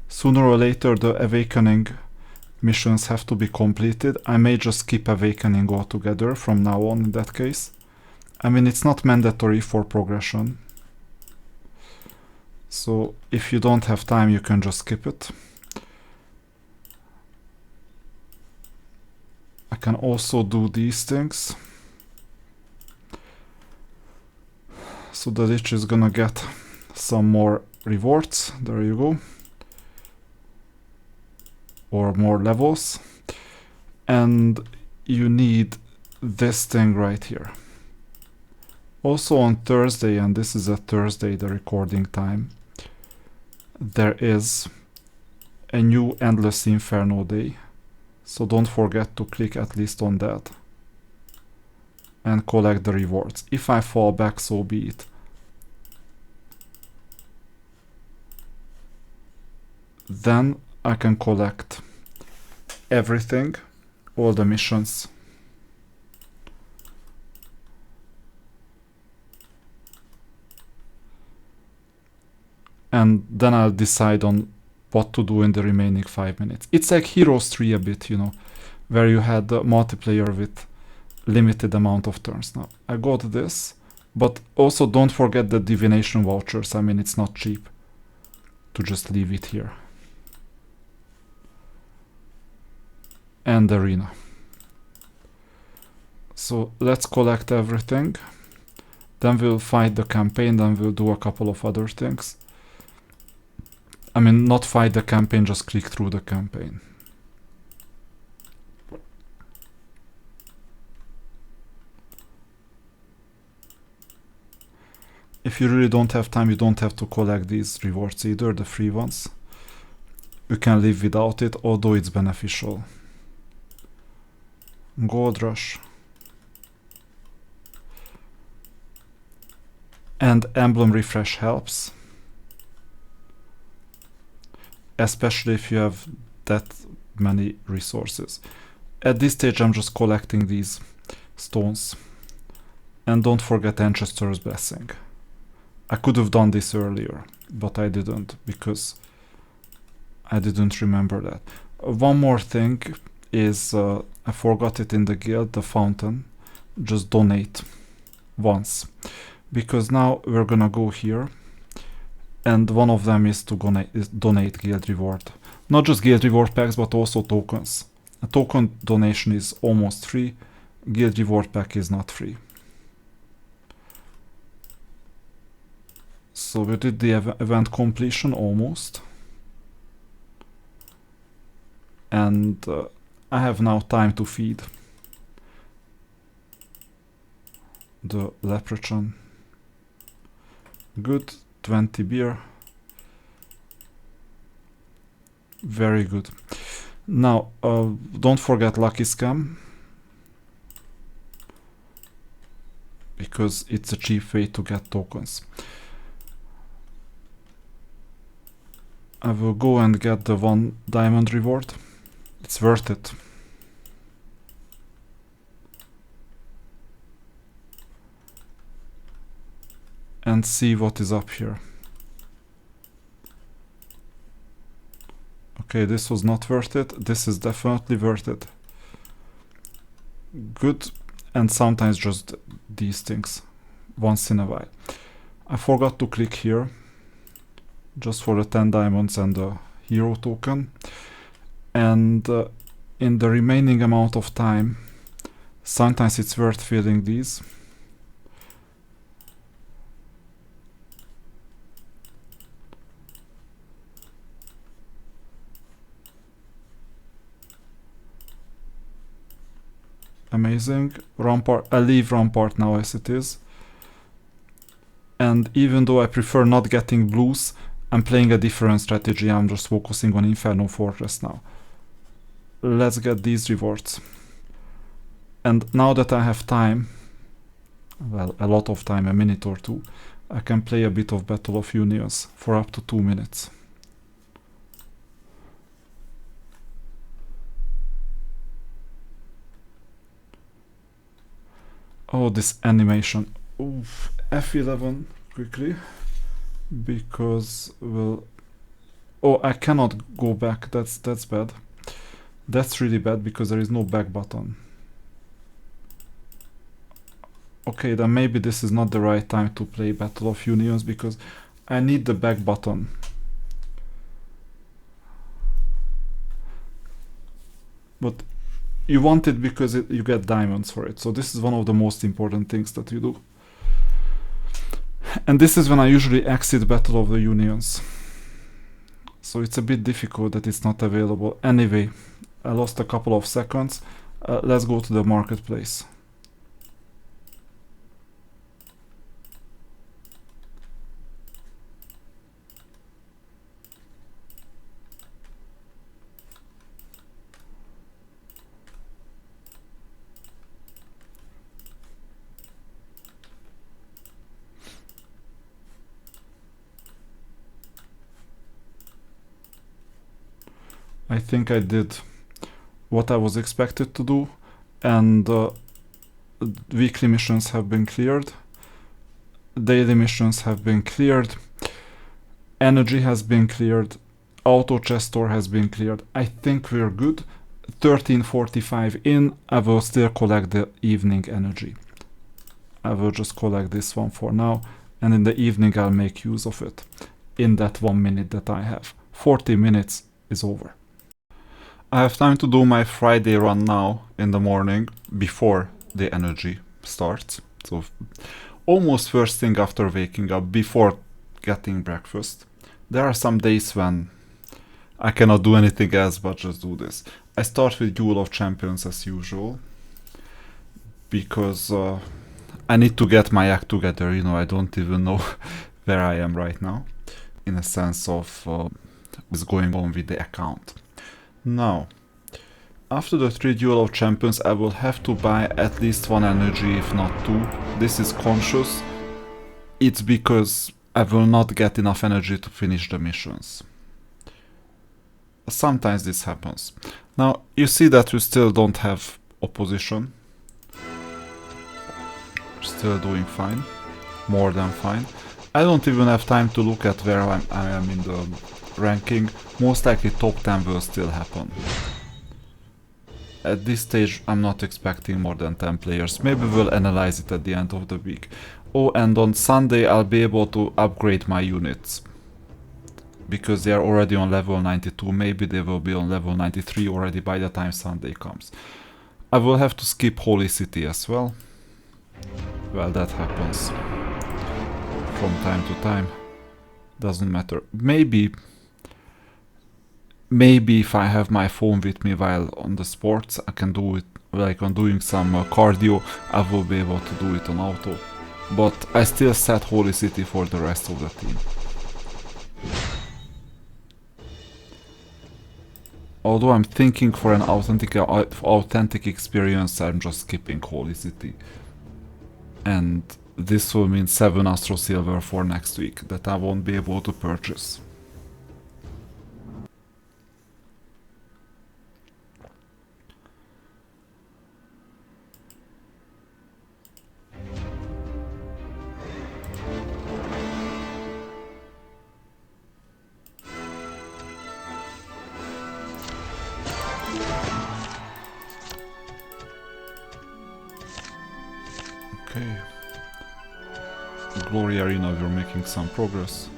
Sooner or later the awakening missions have to be completed. I may just skip awakening altogether from now on in that case. I mean, it's not mandatory for progression. So if you don't have time, you can just skip it. I can also do these things. So the lich is gonna get some more rewards. There you go. Or more levels. And you need this thing right here. Also on Thursday, and this is a Thursday, the recording time, there is a new Endless Inferno day. So don't forget to click at least on that and collect the rewards. If I fall back, so be it. Then I can collect everything, all the missions. And then I'll decide on what to do in the remaining 5 minutes. It's like Heroes 3 a bit, you know, where you had multiplayer with limited amount of turns. Now, I got this, but also don't forget the divination vouchers. I mean, it's not cheap to just leave it here. And arena. So let's collect everything. Then we'll fight the campaign, then we'll do a couple of other things. I mean, not fight the campaign, just click through the campaign. If you really don't have time, you don't have to collect these rewards either, the free ones. You can live without it, although it's beneficial. Gold rush. And emblem refresh helps. Especially if you have that many resources. At this stage I'm just collecting these stones. And don't forget Ancestral's Blessing. I could have done this earlier, but I didn't, because I didn't remember that. One more thing is, I forgot it in the guild, the fountain. Just donate once. Because now we're gonna go here. And one of them is to donate guild reward. Not just guild reward packs, but also tokens. A token donation is almost free. Guild reward pack is not free. So we did the event completion almost. And I have now time to feed the leprechaun. Good. 20 beer. Very good. Now, don't forget Lucky Scam, because it's a cheap way to get tokens. I will go and get the 1 diamond reward. It's worth it. And see what is up here. Okay, this was not worth it. This is definitely worth it. Good. And sometimes just these things once in a while. I forgot to click here just for the 10 diamonds and the hero token. And in the remaining amount of time, sometimes it's worth filling these. Amazing. Rampart. I leave Rampart now as it is. And even though I prefer not getting blues, I'm playing a different strategy. I'm just focusing on Inferno Fortress now. Let's get these rewards. And now that I have time, well, a lot of time, a minute or two, I can play a bit of Battle of Unions for up to 2 minutes. Oh, this animation. Oof. F11 quickly. Because, well... Oh, I cannot go back. That's bad. That's really bad because there is no back button. Okay, then maybe this is not the right time to play Battle of Unions because I need the back button. But you want it because you get diamonds for it. So this is one of the most important things that you do. And this is when I usually exit Battle of the Unions. So it's a bit difficult that it's not available. Anyway, I lost a couple of seconds. Let's go to the marketplace. I think I did what I was expected to do, and weekly missions have been cleared, daily missions have been cleared, energy has been cleared, auto chest store has been cleared. I think we're good. 13:45 in, I will still collect the evening energy. I will just collect this one for now, and in the evening I'll make use of it in that 1 minute that I have. 40 minutes is over. I have time to do my Friday run now in the morning before the energy starts. So almost first thing after waking up, before getting breakfast. There are some days when I cannot do anything else but just do this. I start with Duel of Champions as usual because I need to get my act together. You know, I don't even know where I am right now in a sense of what's going on with the account. Now, after the 3 Duel of Champions, I will have to buy at least 1 energy, if not 2. This is conscious. It's because I will not get enough energy to finish the missions. Sometimes this happens. Now, you see that we still don't have opposition. Still doing fine. More than fine. I don't even have time to look at where I am in the ranking. Most likely top 10 will still happen. At this stage I'm not expecting more than 10 players. Maybe we'll analyze it at the end of the week. Oh, and on Sunday I'll be able to upgrade my units. Because they are already on level 92. Maybe they will be on level 93 already by the time Sunday comes. I will have to skip Holy City as well. Well, that happens from time to time. Doesn't matter. Maybe if I have my phone with me while on the sports, I can do it, like on doing some cardio, I will be able to do it on auto. But I still set Holy City for the rest of the team. Although I'm thinking for an authentic experience, I'm just skipping Holy City. And this will mean 7 Astro Silver for next week that I won't be able to purchase. Okay. Glory Arena, we're making some progress.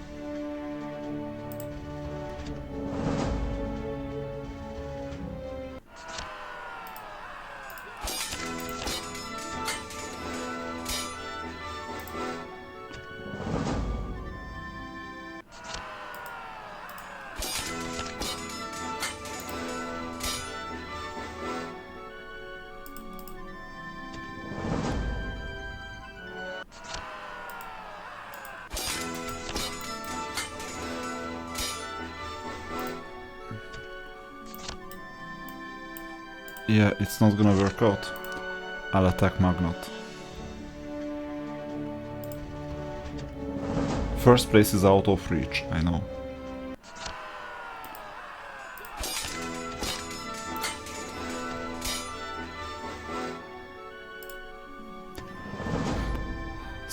Yeah, it's not gonna work out. I'll attack Magnet. First place is out of reach, I know.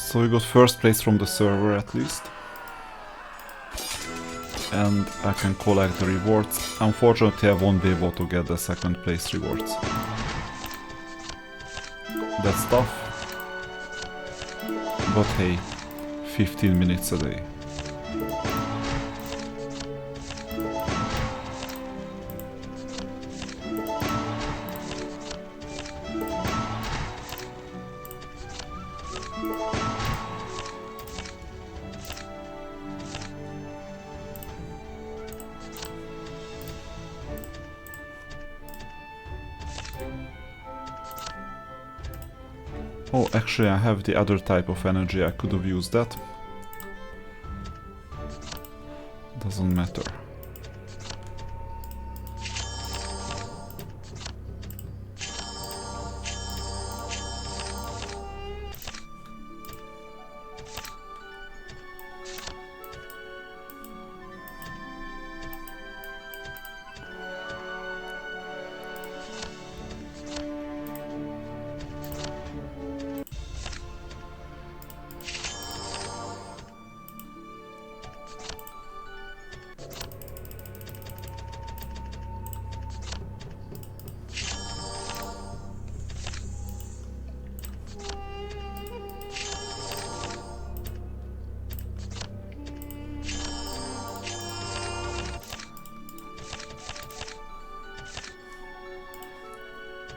So we got first place from the server at least. And I can collect the rewards. Unfortunately, I won't be able to get the second place rewards. That's tough. But hey, 15 minutes a day. Oh, actually I have the other type of energy, I could have used that. Doesn't matter.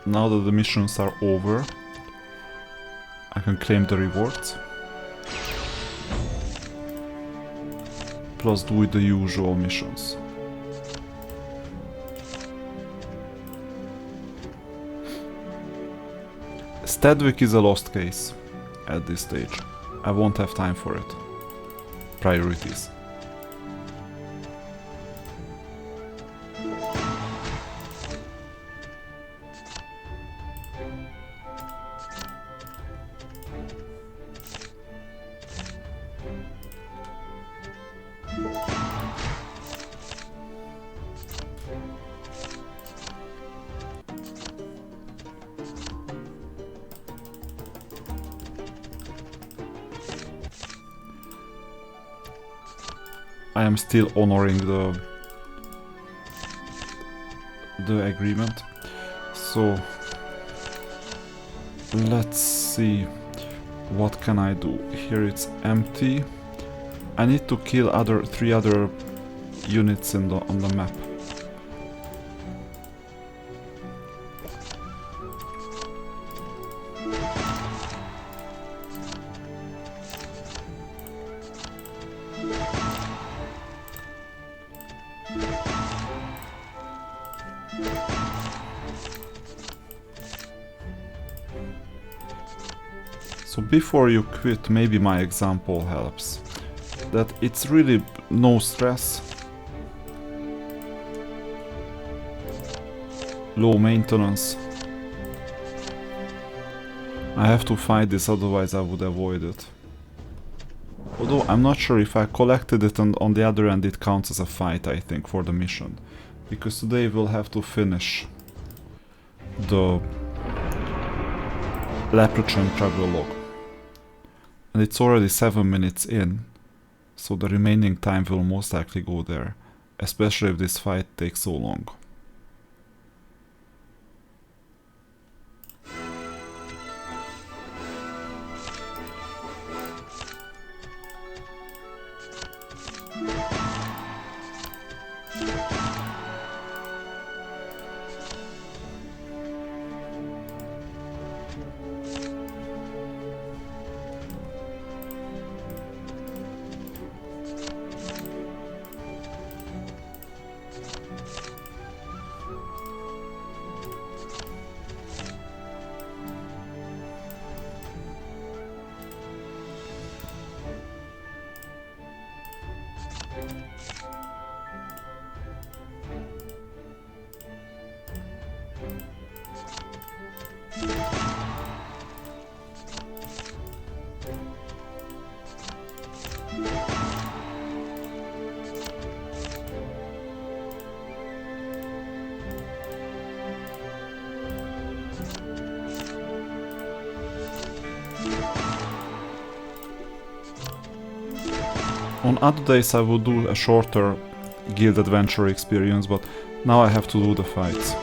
Now that the missions are over, I can claim the rewards. Plus do the usual missions. Stadwick is a lost case at this stage. I won't have time for it. Priorities. I am still honoring the agreement. So let's see, what can I do? Here it's empty. I need to kill three other units on the map. So before you quit, maybe my example helps. That it's really no stress, low maintenance. I have to fight this, otherwise I would avoid it. Although I'm not sure if I collected it and on the other end it counts as a fight, I think, for the mission. Because today we'll have to finish the Leprechaun travel log. And it's already 7 minutes in, so the remaining time will most likely go there, especially if this fight takes so long. On other days I would do a shorter guild adventure experience, but now I have to do the fights.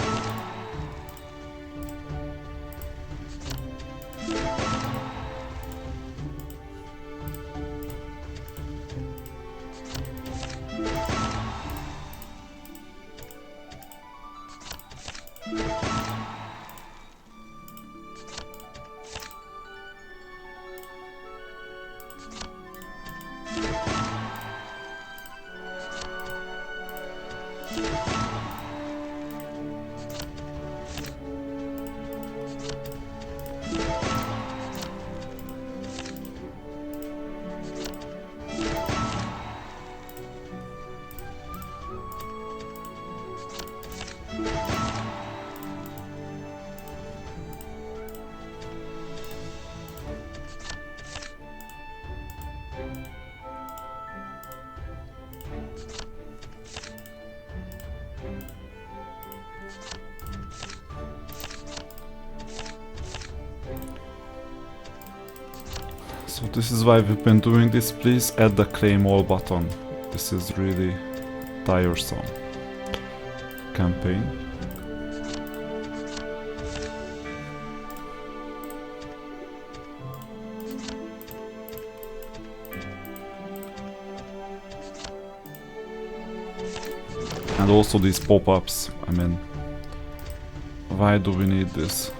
So this is why we've been doing this. Please add the claim all button. This is really tiresome campaign. And also these pop-ups, I mean, why do we need this?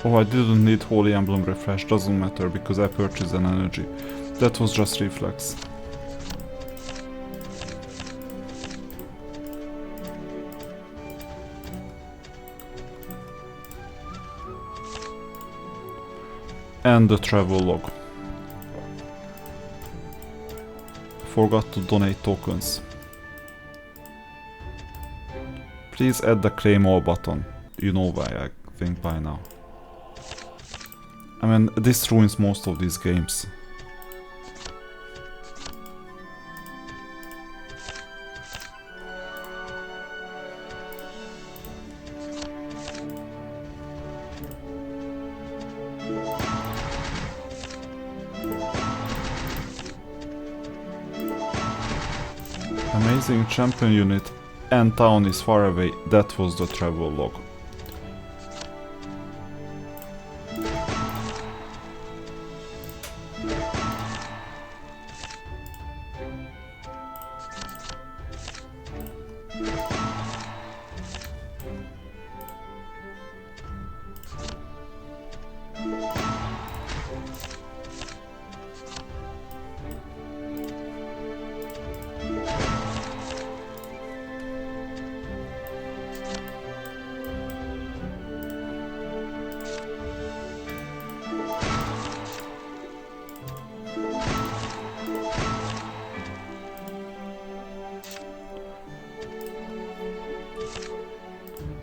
Oh, I didn't need Holy Emblem Refresh, doesn't matter because I purchased an energy. That was just reflex. And the travel log. Forgot to donate tokens. Please add the claim all button. You know why, I think by now. I mean, this ruins most of these games. Amazing champion unit and town is far away. That was the travel log.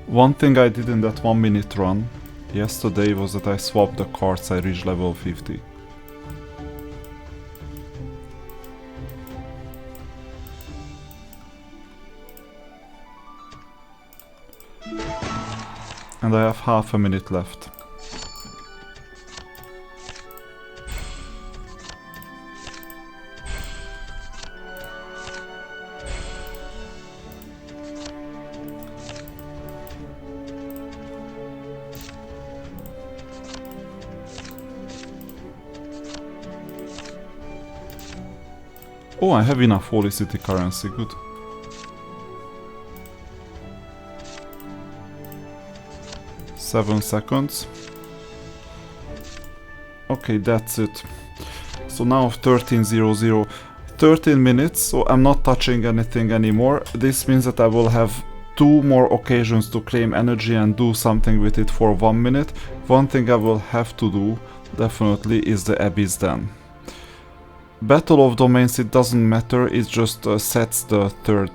One thing I did in that 1 minute run yesterday was that I swapped the cards. I reached level 50. And I have half a minute left. Oh, I have enough Holy City currency, good. Seven seconds. Okay, that's it. So now 13:00, 13 minutes, so I'm not touching anything anymore. This means that I will have 2 more occasions to claim energy and do something with it for 1 minute. One thing I will have to do, definitely, is the Abyss Den. Battle of Domains, it doesn't matter, it just sets the third,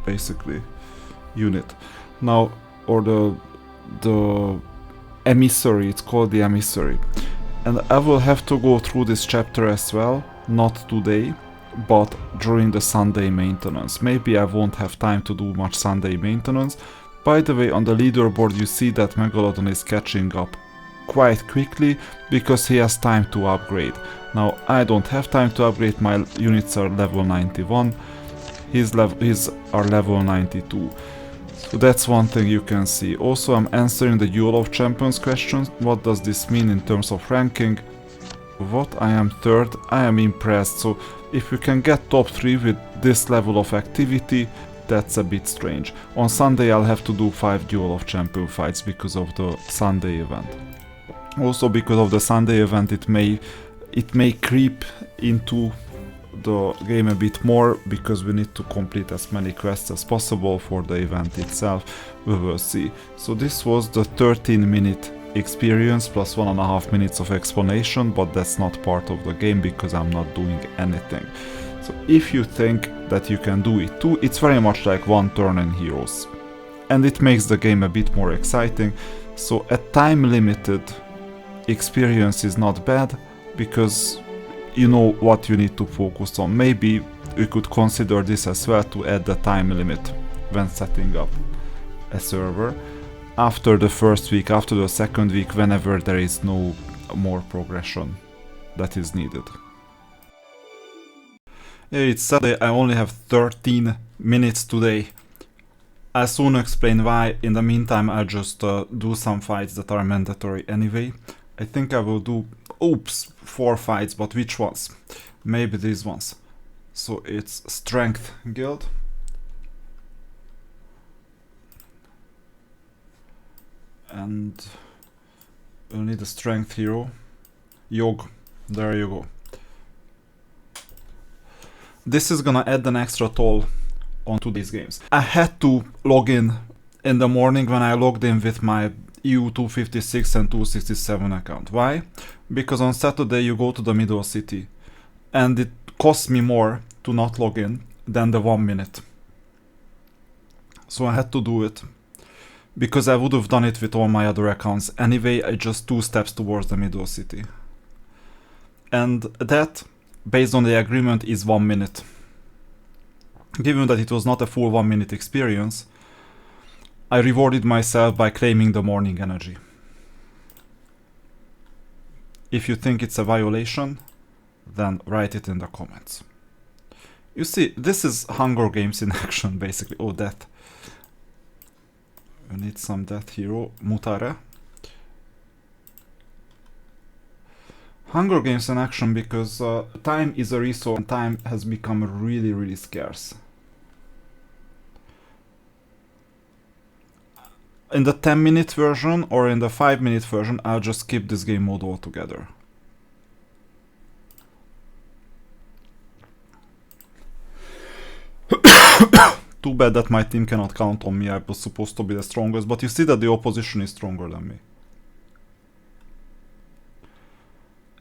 basically, unit. Now, or the the emissary, it's called the emissary. And I will have to go through this chapter as well, not today, but during the Sunday maintenance. Maybe I won't have time to do much Sunday maintenance. By the way, on the leaderboard you see that Megalodon is catching up quite quickly because he has time to upgrade. Now I don't have time to upgrade, my units are level 91, his are level 92. So that's one thing you can see. Also, I'm answering the Duel of Champions questions. What does this mean in terms of ranking? What? I am third. I am impressed. So if you can get top 3 with this level of activity, that's a bit strange. On Sunday I'll have to do 5 Duel of Champion fights because of the Sunday event. Also because of the Sunday event it may creep into the game a bit more because we need to complete as many quests as possible for the event itself. We will see. So this was the 13-minute experience plus 1.5 minutes of explanation, but that's not part of the game because I'm not doing anything. So if you think that you can do it too, it's very much like one turn in Heroes. And it makes the game a bit more exciting. So a time-limited experience is not bad because you know what you need to focus on. Maybe we could consider this as well to add the time limit when setting up a server. After the first week, after the second week, whenever there is no more progression that is needed. Yeah, it's Saturday, I only have 13 minutes today. I'll soon explain why. In the meantime, I'll just do some fights that are mandatory anyway. I think I will do, 4 fights, but which ones? Maybe these ones. So it's Strength Guild. And we'll need a Strength hero. Yog, there you go. This is gonna add an extra toll onto these games. I had to log in the morning when I logged in with my EU 256 and 267 account. Why? Because on Saturday you go to the middle city and it costs me more to not log in than the 1 minute. So I had to do it. Because I would have done it with all my other accounts anyway, I just 2 steps towards the middle city. And that, based on the agreement, is 1 minute. Given that it was not a full 1 minute experience, I rewarded myself by claiming the morning energy. If you think it's a violation, then write it in the comments. You see, this is Hunger Games in action, basically. Oh, death. We need some death hero. Mutare. Hunger Games in action because time is a resource and time has become really, really scarce. In the 10-minute version or in the 5-minute version, I'll just skip this game mode altogether. Too bad that my team cannot count on me. I was supposed to be the strongest, but you see that the opposition is stronger than me.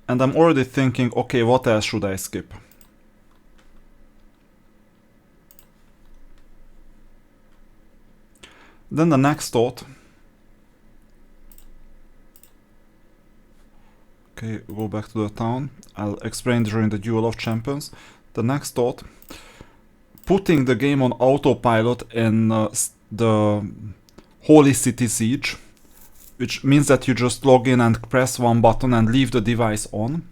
And I'm already thinking, okay, what else should I skip? Then the next thought. Okay, go back to the town. I'll explain during the Duel of Champions. The next thought. Putting the game on autopilot in the Holy City Siege, which means that you just log in and press one button and leave the device on.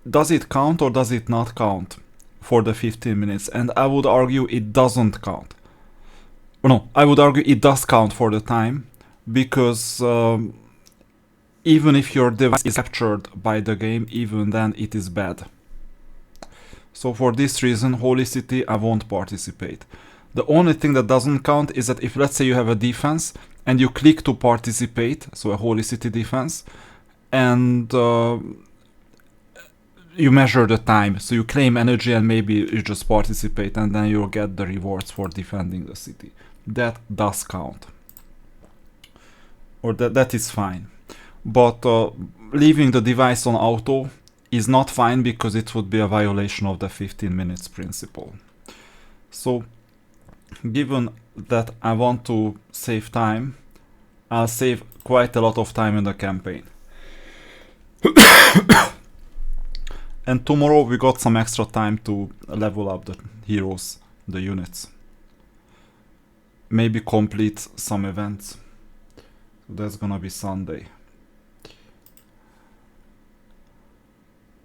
Does it count or does it not count for the 15 minutes? And I would argue it doesn't count. No, I would argue it does count for the time, because even if your device is captured by the game, even then it is bad. So for this reason, Holy City, I won't participate. The only thing that doesn't count is that if, let's say, you have a defense and you click to participate, so a Holy City defense, and you measure the time, so you claim energy and maybe you just participate and then you'll get the rewards for defending the city. That does count. Or that is fine. But leaving the device on auto is not fine because it would be a violation of the 15 minutes principle. So, given that I want to save time, I'll save quite a lot of time in the campaign. And tomorrow we got some extra time to level up the heroes, the units. Maybe complete some events. So that's gonna be Sunday.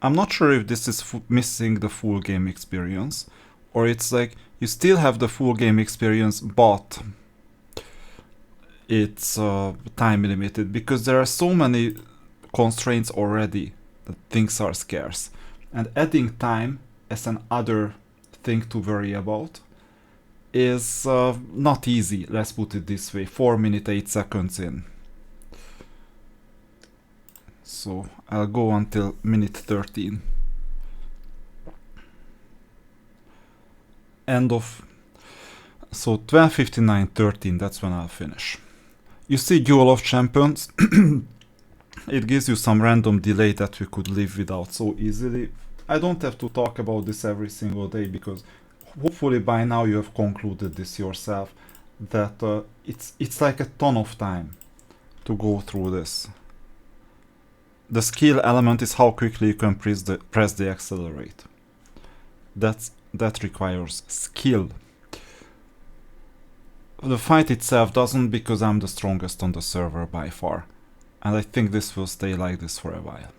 I'm not sure if this is missing the full game experience, or it's like you still have the full game experience, but it's time limited, because there are so many constraints already that things are scarce. And adding time as an other thing to worry about is not easy, let's put it this way. 4 minutes 8 seconds in. So I'll go until minute 13. End of... So 12:59:13, that's when I'll finish. You see Duel of Champions. It gives you some random delay that we could live without so easily. I don't have to talk about this every single day, because hopefully by now you have concluded this yourself, that it's like a ton of time to go through this. The skill element is how quickly you can press the accelerate. That requires skill. The fight itself doesn't, because I'm the strongest on the server by far. And I think this will stay like this for a while.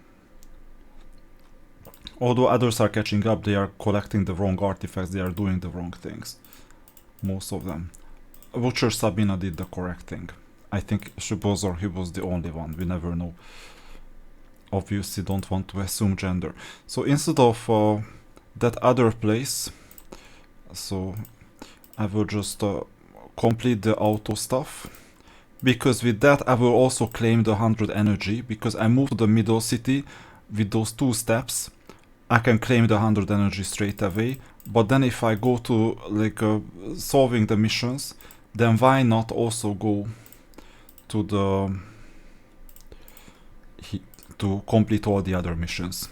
Although others are catching up, they are collecting the wrong artifacts, they are doing the wrong things. Most of them. Butcher Sabina did the correct thing. I think she was, or he was the only one, we never know. Obviously don't want to assume gender. So instead of that other place, so I will just complete the auto stuff. Because with that I will also claim the 100 energy, because I moved to the middle city with those 2 steps. I can claim the 100 energy straight away, but then if I go to like solving the missions, then why not also go to the to complete all the other missions.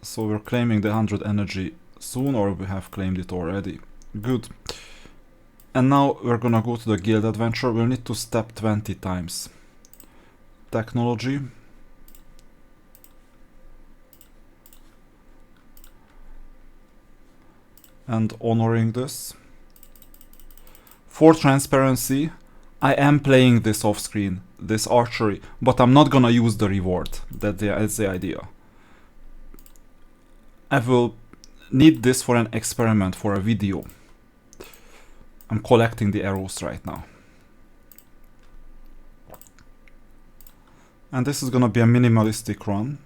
So we're claiming the 100 energy soon, or we have claimed it already. Good. And now we're gonna go to the guild adventure. We'll need to step 20 times. Technology. And honoring this. For transparency, I am playing this off screen, this archery, but I'm not gonna use the reward. That's the idea. I will need this for an experiment, for a video. I'm collecting the arrows right now. And this is gonna be a minimalistic run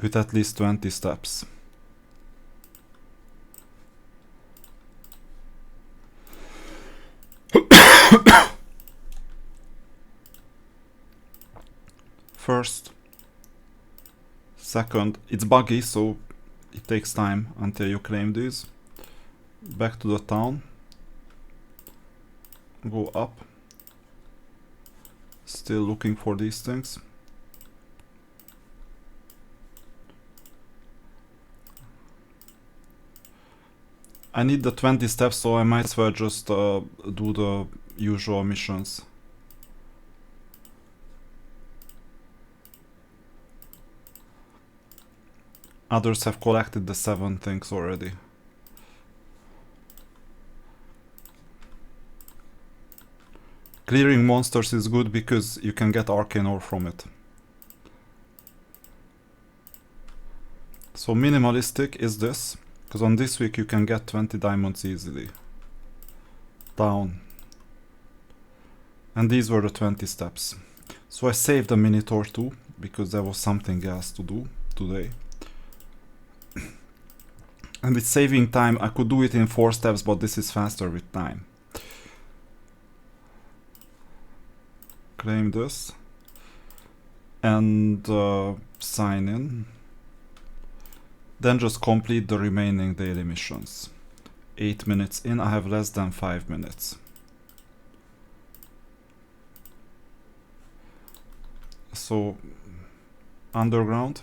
with at least 20 steps. First, second, it's buggy, so it takes time until you claim these. Back to the town. Go up. Still looking for these things. I need the 20 steps, so I might as well just do the usual missions. Others have collected the 7 things already. Clearing monsters is good because you can get arcane ore from it. So minimalistic is this, because on this week you can get 20 diamonds easily. Down. And these were the 20 steps. So I saved a minute or two, because there was something else to do today. And it's saving time. I could do it in 4 steps, but this is faster with time. Claim this. And sign in. Then just complete the remaining daily missions. 8 minutes in, I have less than 5 minutes. So, underground.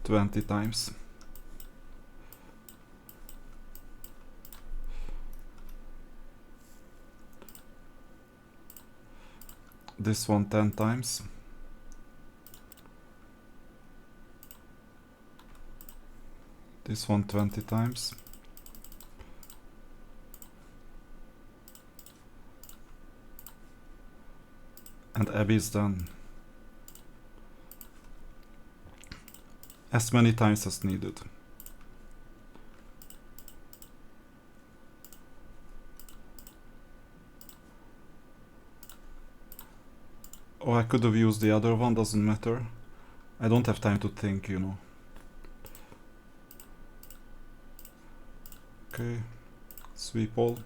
20 times. This one 10 times. This one 20 times. And Abby is done. As many times as needed. Oh, I could have used the other one, doesn't matter. I don't have time to think, you know. Okay, sweep all.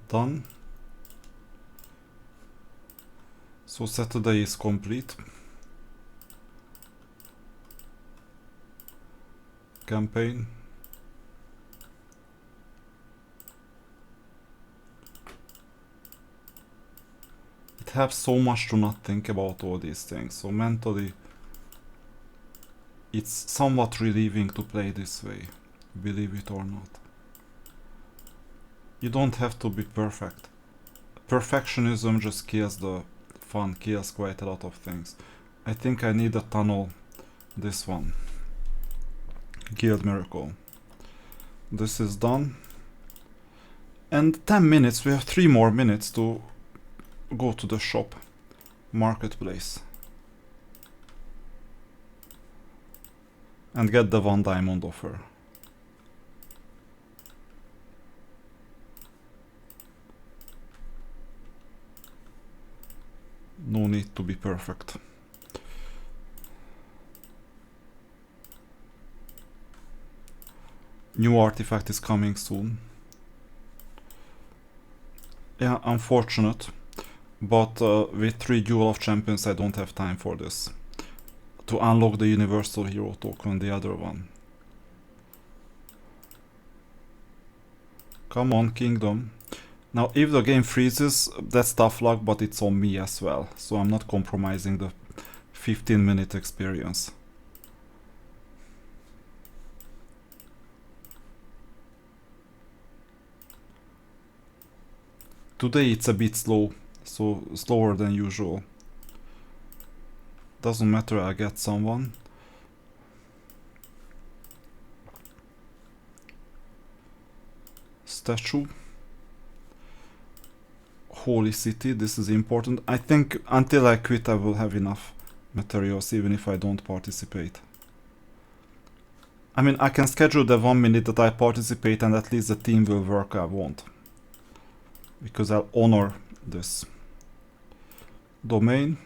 Done. So Saturday is complete. Campaign. It helps so much to not think about all these things. So mentally, it's somewhat relieving to play this way, believe it or not. You don't have to be perfect. Perfectionism just kills the fun, kills quite a lot of things. I think I need a tunnel. This one. Guild Miracle. This is done. And 10 minutes, we have 3 more minutes to go to the shop. Marketplace. And get the 1 diamond offer. No need to be perfect. New artifact is coming soon. Yeah, unfortunate. But with 3 Duel of Champions I don't have time for this. To unlock the Universal Hero token, the other one. Come on, Kingdom. Now, if the game freezes, that's tough luck, but it's on me as well. So I'm not compromising the 15-minute experience. Today it's a bit slow, so slower than usual. Doesn't matter, I get someone. Statue. Holy City, this is important. I think until I quit I will have enough materials even if I don't participate. I mean, I can schedule the 1 minute that I participate and at least the team will work. I won't. Because I'll honor this. Domain.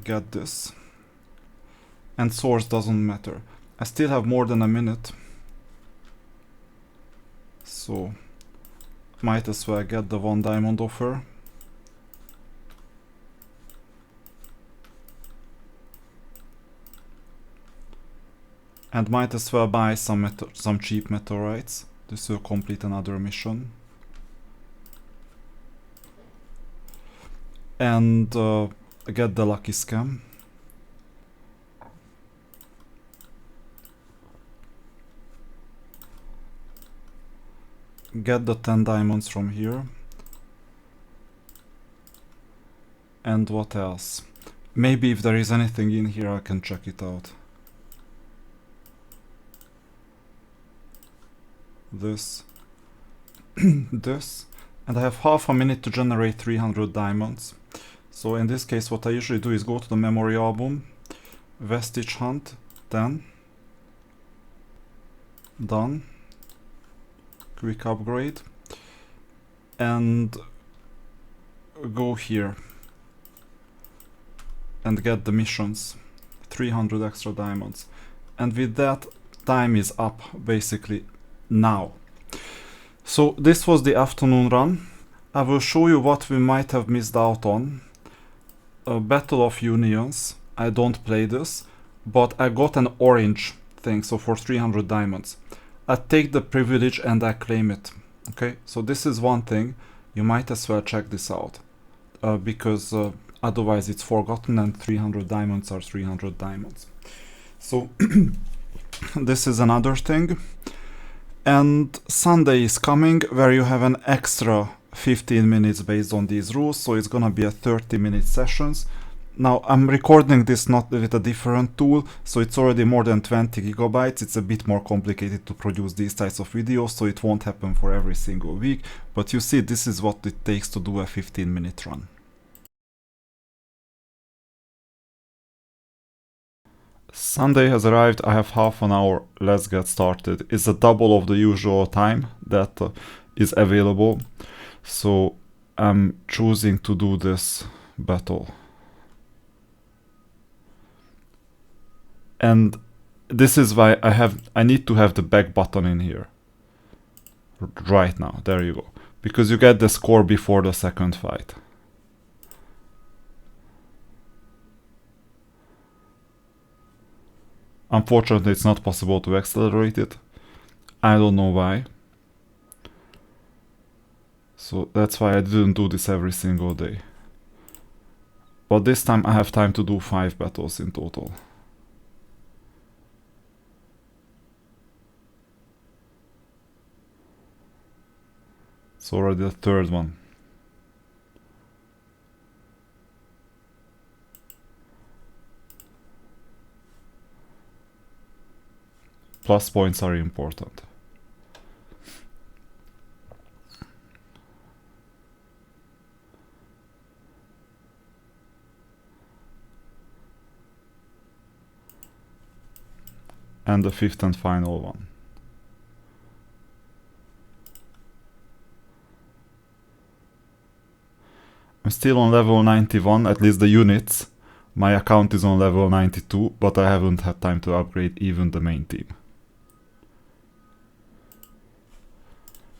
Get this. And source doesn't matter. I still have more than a minute. So might as well get the 1 diamond offer. And might as well buy some cheap meteorites. This will complete another mission. And get the lucky scam. Get the 10 diamonds from here. And what else? Maybe if there is anything in here I can check it out. This. This. And I have half a minute to generate 300 diamonds. So in this case what I usually do is go to the memory album. Vestige hunt. 10. Done. Quick upgrade. And go here. And get the missions. 300 extra diamonds. And with that, time is up basically now. So this was the afternoon run. I will show you what we might have missed out on. A Battle of Unions. I don't play this, but I got an orange thing, so for 300 diamonds. I take the privilege and I claim it. Okay, so this is one thing. You might as well check this out. Because Otherwise it's forgotten, and 300 diamonds are 300 diamonds. So this is another thing. And Sunday is coming where you have an extra 15 minutes based on these rules, so it's gonna be a 30-minute sessions. Now I'm recording this not with a different tool, so it's already more than 20 gigabytes. It's a bit more complicated to produce these types of videos, so it won't happen for every single week. But you see, this is what it takes to do a 15-minute run. Sunday has arrived. I have half an hour. Let's get started. It's a double of the usual time that is available. So I'm choosing to do this battle. And this is why I need to have the back button in here. Right now. There you go. Because you get the score before the second fight. Unfortunately, it's not possible to accelerate it. I don't know why. So that's why I didn't do this every single day. But this time I have time to do 5 battles in total. It's already the third one. Plus points are important. And the 5th and final one. I'm still on level 91, at least the units. My account is on level 92, but I haven't had time to upgrade even the main team.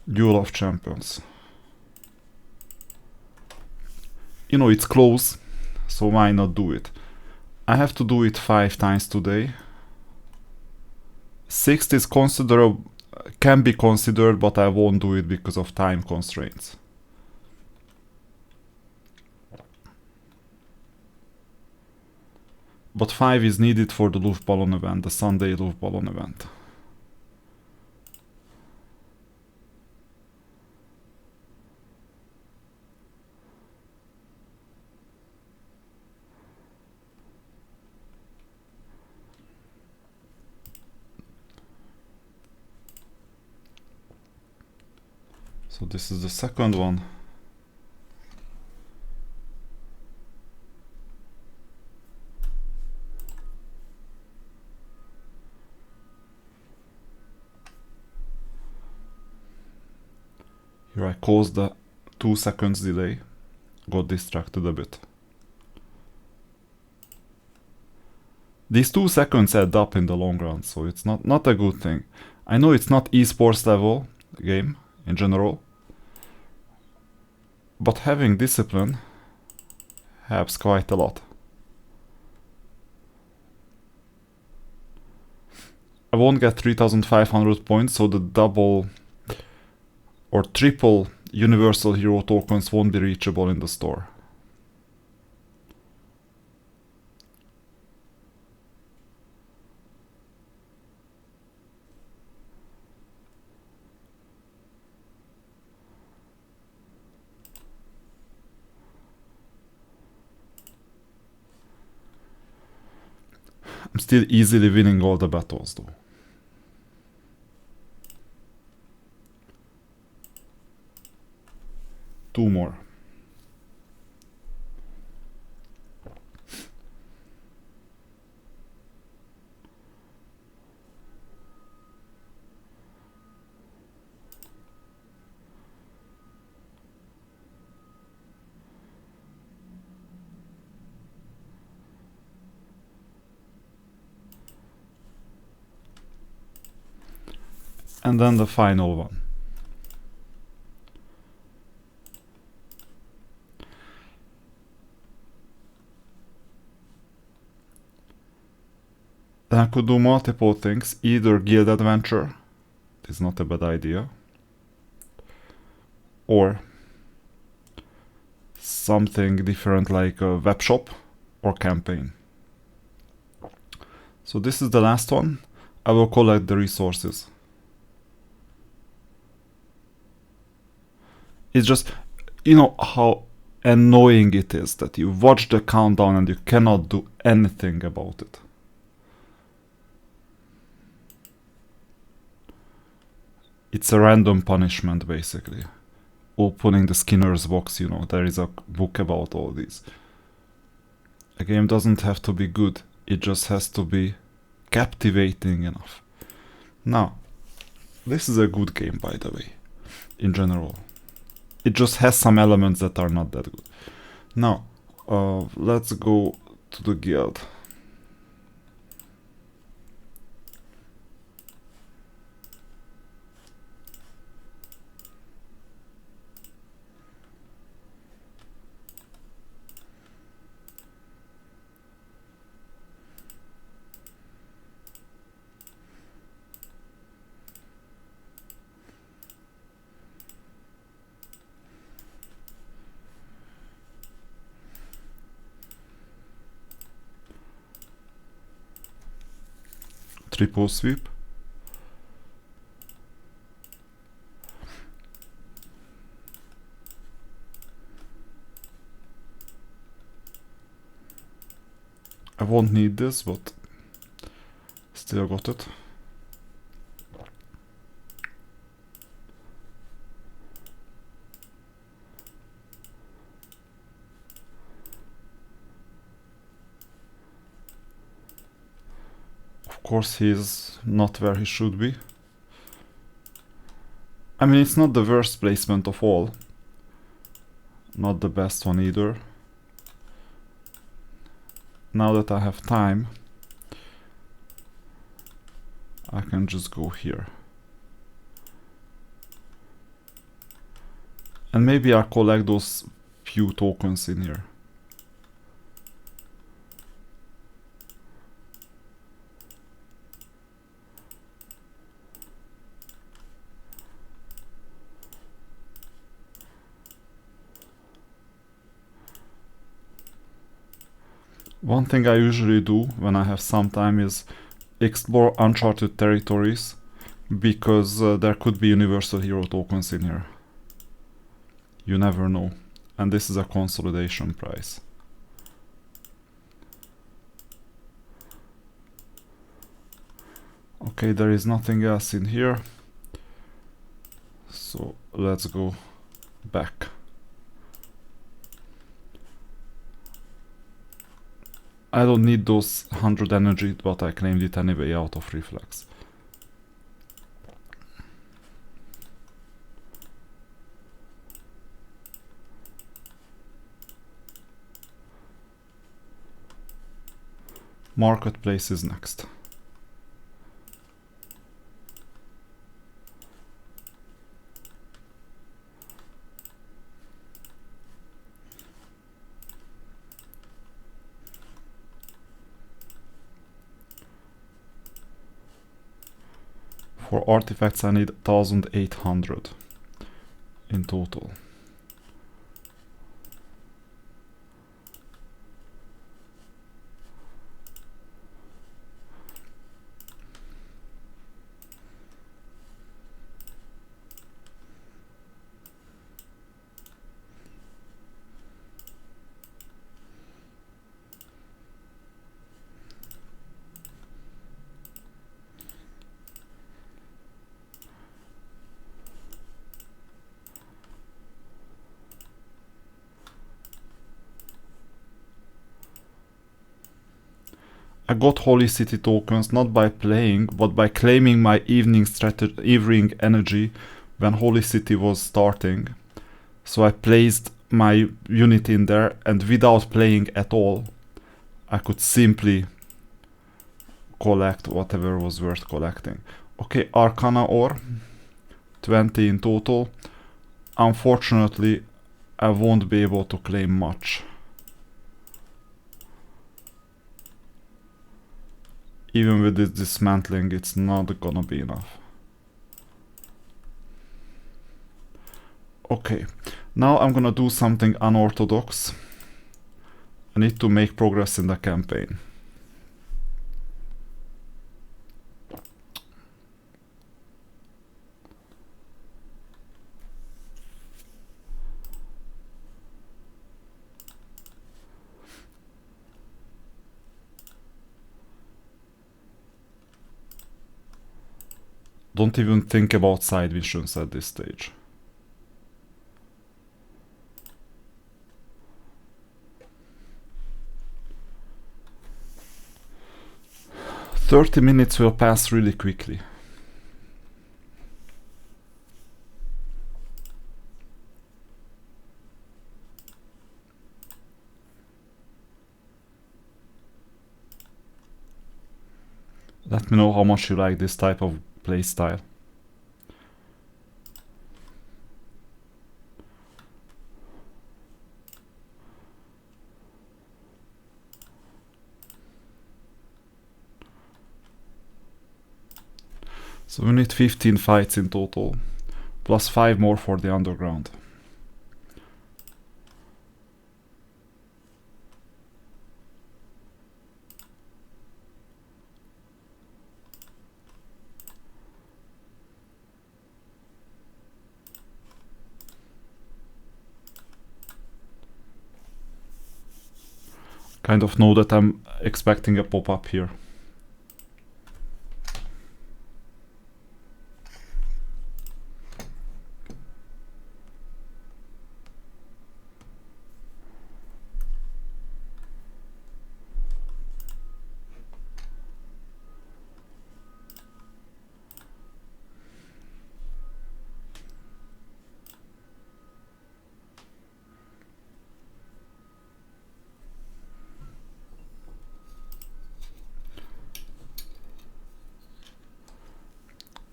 Duel of Champions. You know, it's close, so why not do it? I have to do it 5 times today. 6th is considerable, can be considered, but I won't do it because of time constraints. But 5 is needed for the Luftballon event, the Sunday Luftballon event. So this is the second one. Here I caused the 2 seconds delay, got distracted a bit. These 2 seconds add up in the long run, so it's not a good thing. I know it's not esports level game in general, but having discipline helps quite a lot. I won't get 3,500 points, so the double or triple universal hero tokens won't be reachable in the store. I'm still easily winning all the battles though. Two more. And then the final one. Then I could do multiple things, either guild adventure, it's not a bad idea, or something different like a web shop or campaign. So this is the last one. I will collect the resources. It's just, you know how annoying it is that you watch the countdown and you cannot do anything about it. It's a random punishment, basically. Opening the Skinner's box, you know, there is a book about all these. A game doesn't have to be good, it just has to be captivating enough. Now, this is a good game, by the way, in general. It just has some elements that are not that good. Now, let's go to the guild. Triple sweep. I won't need this, but still got it. Of course, he's not where he should be. I mean, it's not the worst placement of all. Not the best one either. Now that I have time, I can just go here. And maybe I'll collect those few tokens in here. One thing I usually do when I have some time is explore uncharted territories, because there could be universal hero tokens in here. You never know. And this is a consolidation price. Okay, there is nothing else in here. So let's go back. I don't need those 100 energy, but I claimed it anyway out of reflex. Marketplace is next. For artifacts I need 1800 in total. I got Holy City tokens not by playing, but by claiming my evening energy when Holy City was starting. So I placed my unit in there, and without playing at all, I could simply collect whatever was worth collecting. Okay, Arcana ore, 20 in total. Unfortunately, I won't be able to claim much. Even with this dismantling, it's not gonna be enough. Okay, Now I'm gonna do something unorthodox. I need to make progress in the campaign. Don't even think about side missions at this stage. "30 minutes will pass really quickly." Let me know how much you like this type of playstyle. So we need 15 fights in total, plus 5 more for the underground. Kind of know that I'm expecting a pop-up here.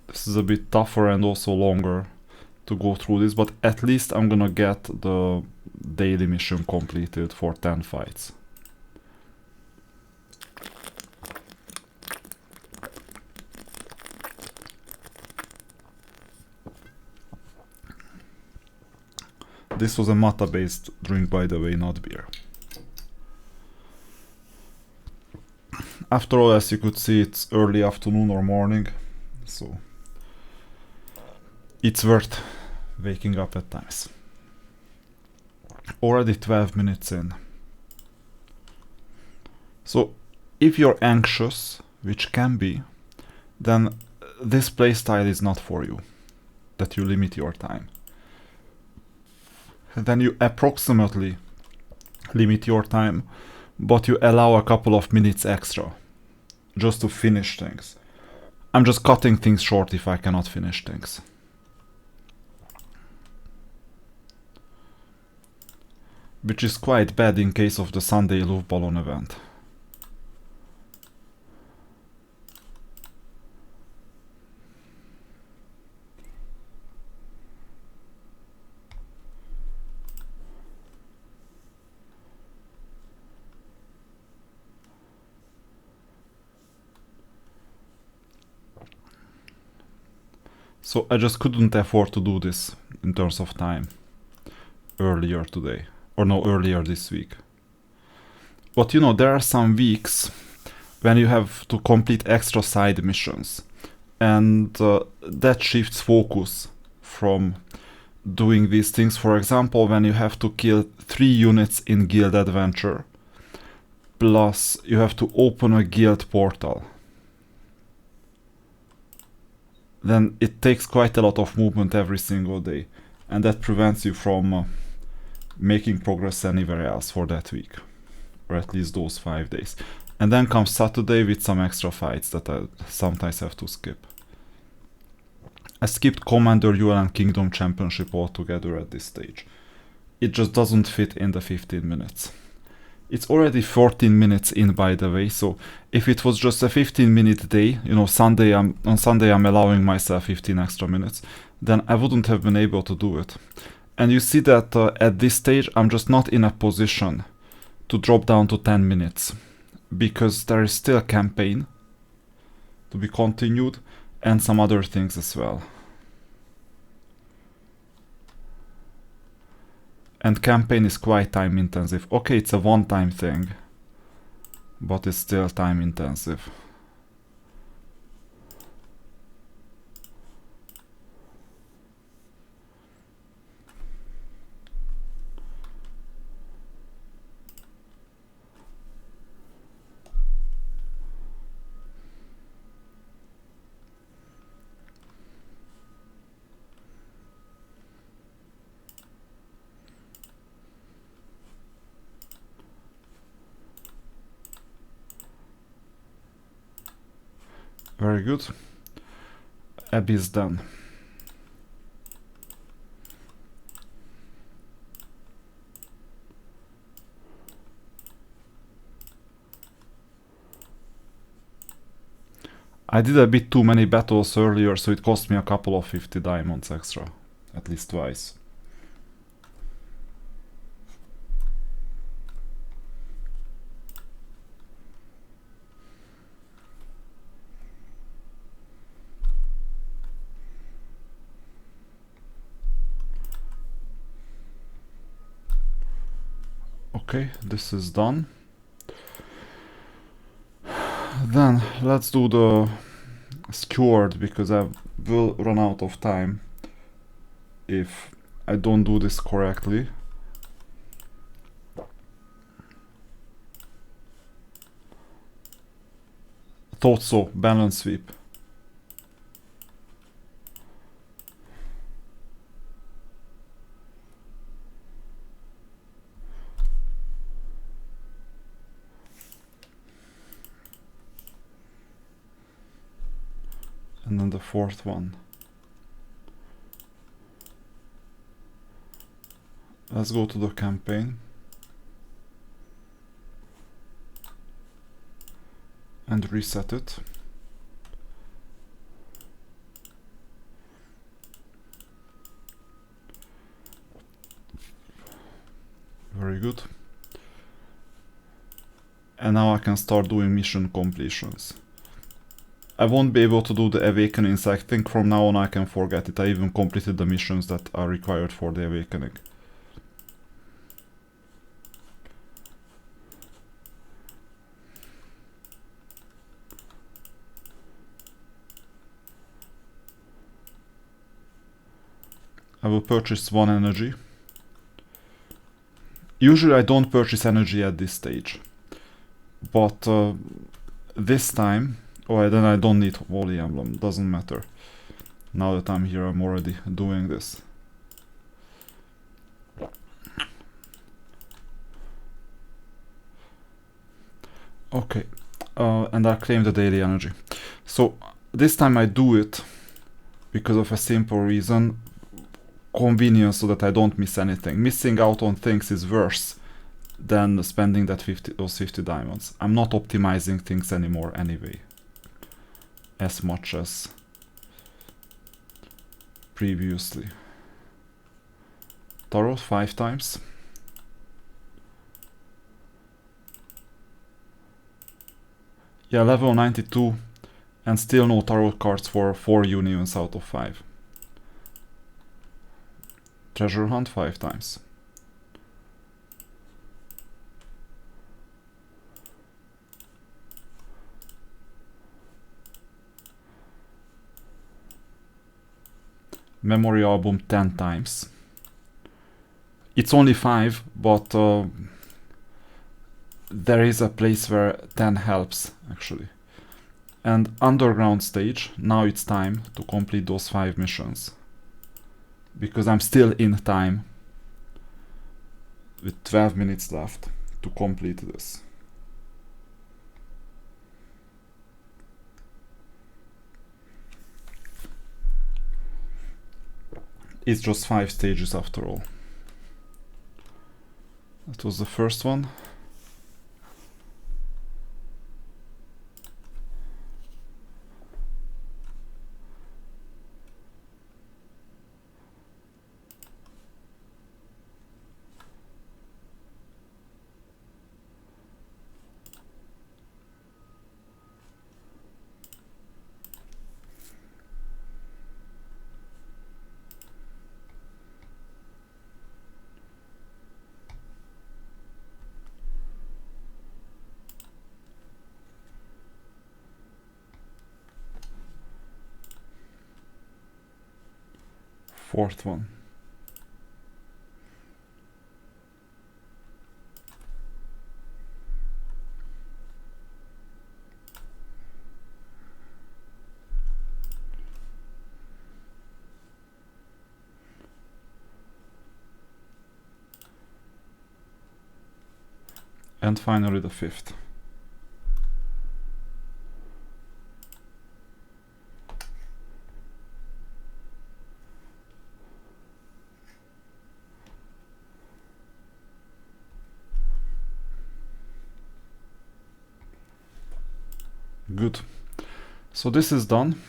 This is a bit tougher and also longer to go through this, but at least I'm gonna get the daily mission completed for 10 fights. This was a matcha-based drink, by the way, not beer. After all, as you could see, it's early afternoon or morning, so it's worth waking up at times. Already 12 minutes in. So if you're anxious, which can be, then this playstyle is not for you, that you limit your time. And then you approximately limit your time, but you allow a couple of minutes extra just to finish things. I'm just cutting things short if I cannot finish things. Which is quite bad in case of the Sunday Love Ballon event. So I just couldn't afford to do this in terms of time earlier today. Or no, earlier this week. But you know, there are some weeks when you have to complete extra side missions. And that shifts focus from doing these things. For example, when you have to kill 3 units in Guild Adventure, plus you have to open a guild portal, then it takes quite a lot of movement every single day, and that prevents you from making progress anywhere else for that week, or at least those 5 days. And then comes Saturday with some extra fights that I sometimes have to skip. I skipped Commander ULN Kingdom Championship altogether at this stage. It just doesn't fit in the 15 minutes. It's already 14 minutes in, by the way, so if it was just a 15-minute day, you know, on Sunday I'm allowing myself 15 extra minutes, then I wouldn't have been able to do it. And you see that at this stage I'm just not in a position to drop down to 10 minutes, because there is still a campaign to be continued and some other things as well. And campaign is quite time intensive. Okay, it's a one-time thing, but it's still time intensive. Very good. Abyss done. I did a bit too many battles earlier, so it cost me a couple of 50 diamonds extra. At least twice. Okay, this is done. Then let's do the skewered, because I will run out of time if I don't do this correctly. Thought so. Balance sweep. And then the fourth one. Let's go to the campaign. And reset it. Very good. And now I can start doing mission completions. I won't be able to do the awakenings. I think from now on I can forget it. I even completed the missions that are required for the awakening. I will purchase 1 energy. Usually I don't purchase energy at this stage. But this time... Oh, then I don't need Holy Emblem, doesn't matter. Now that I'm here, I'm already doing this. Okay, and I claim the daily energy. So this time I do it because of a simple reason. Convenience, so that I don't miss anything. Missing out on things is worse than spending those 50 diamonds. I'm not optimizing things anymore anyway. As much as previously. Tarot 5 times. Yeah, level 92 and still no tarot cards for 4 unions out of 5. Treasure hunt 5 times. Memory album 10 times. It's only 5, but there is a place where 10 helps actually. And underground stage, now it's time to complete those 5 missions. Because I'm still in time with 12 minutes left to complete this. It's just 5 stages after all. That was the first one. Fourth one. And finally the fifth. Good. So this is done.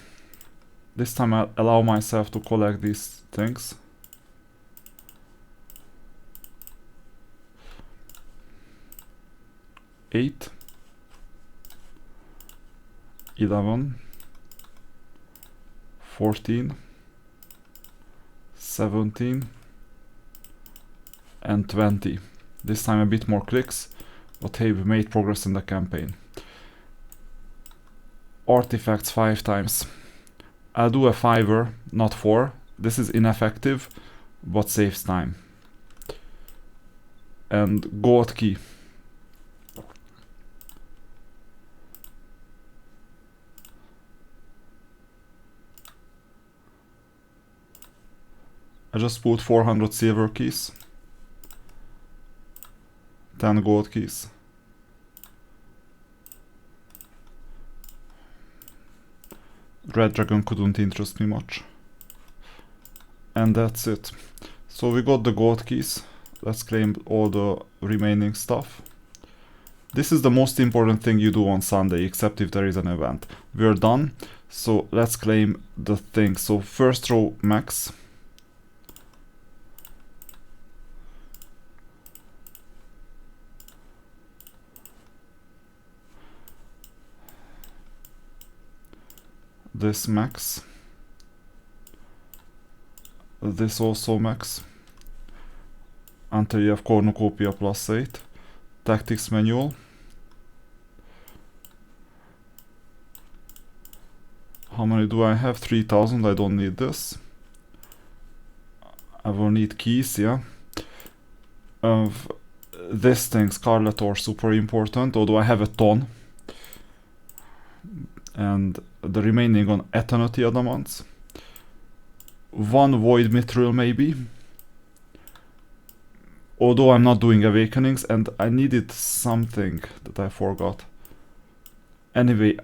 This time I'll allow myself to collect these things. Eight, 11, 14, 17, and 20. This time a bit more clicks, but hey, we made progress in the campaign. Artifacts 5 times. I'll do a 5er, not 4. This is ineffective, but saves time. And gold key. I just put 400 silver keys. 10 gold keys. Red Dragon couldn't interest me much. And that's it. So we got the gold keys. Let's claim all the remaining stuff. This is the most important thing you do on Sunday, except if there is an event. We're done. So let's claim the thing. So first row max. This max. This also max. Until you have cornucopia +8. Tactics manual. How many do I have? 3000. I don't need this. I will need keys, yeah. This thing, Scarlet Ore, super important, although I have a ton. And the remaining on Eternity Adamants. 1 Void Mithril maybe. Although I'm not doing Awakenings, and I needed something that I forgot. Anyway,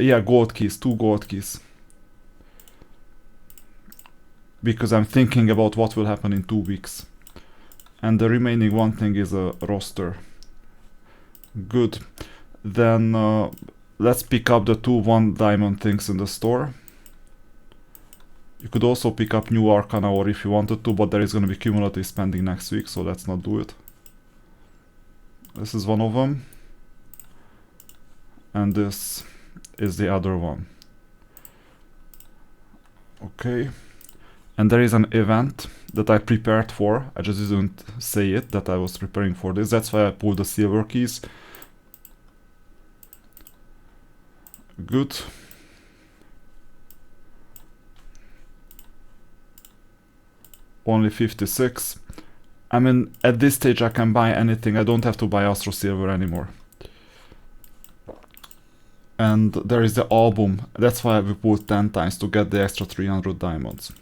yeah, gold keys, 2 gold keys. Because I'm thinking about what will happen in 2 weeks. And the remaining one thing is a roster. Good. Then let's pick up the 2 1 diamond things in the store. You could also pick up new Arcana Ore if you wanted to, but there is going to be cumulative spending next week, so let's not do it. This is one of them. And this is the other one. Okay. And there is an event that I prepared for. I just didn't say it, that I was preparing for this. That's why I pulled the silver keys. Good. Only 56. I mean, at this stage I can buy anything. I don't have to buy Astro Silver anymore. And there is the album. That's why we pulled 10 times to get the extra 300 diamonds.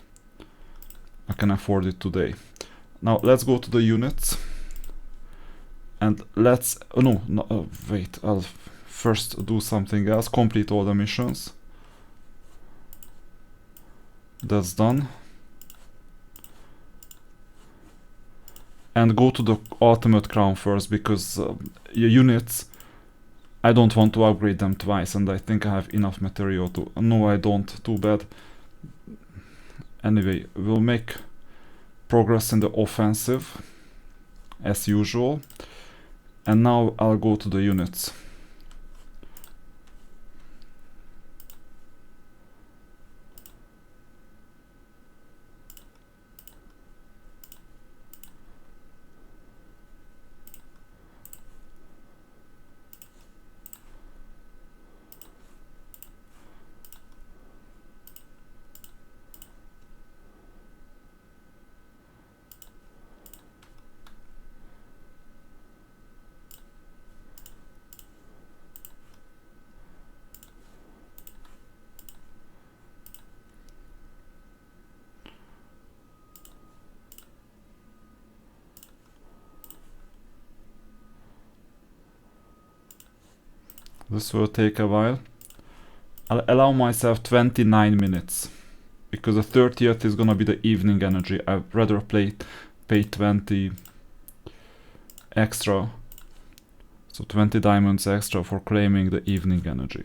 I can afford it today. Now let's go to the units. And let's... wait. I'll first do something else. Complete all the missions. That's done. And go to the ultimate crown first, because your units, I don't want to upgrade them twice, and I think I have enough material to... No, I don't. Too bad. Anyway, we'll make progress in the offensive, as usual. And now I'll go to the units. This will take a while. I'll allow myself 29 minutes because the 30th is gonna be the evening energy. I'd rather pay 20 extra, so 20 diamonds extra for claiming the evening energy.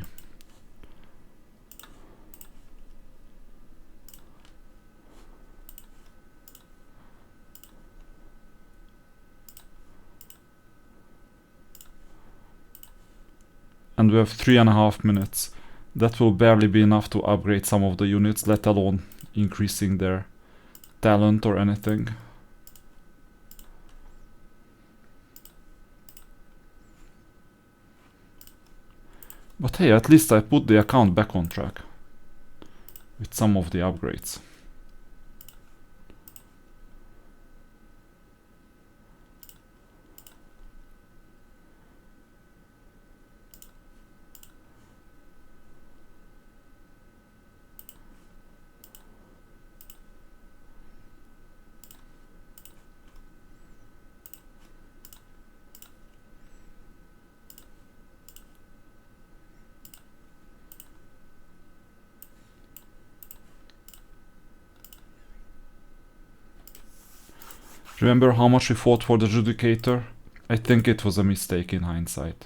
And we have 3.5 minutes. That will barely be enough to upgrade some of the units, let alone increasing their talent or anything. But hey, at least I put the account back on track with some of the upgrades. Remember how much we fought for the Judicator? I think it was a mistake in hindsight.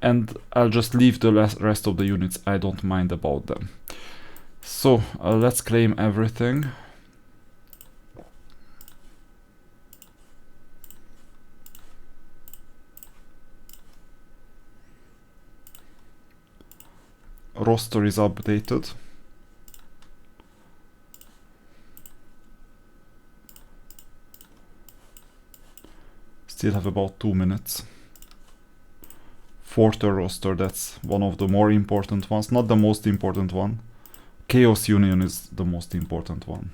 And I'll just leave the rest of the units, I don't mind about them. So let's claim everything. Roster is updated. Still have about 2 minutes. Forter roster, that's one of the more important ones, not the most important one. Chaos Union is the most important one.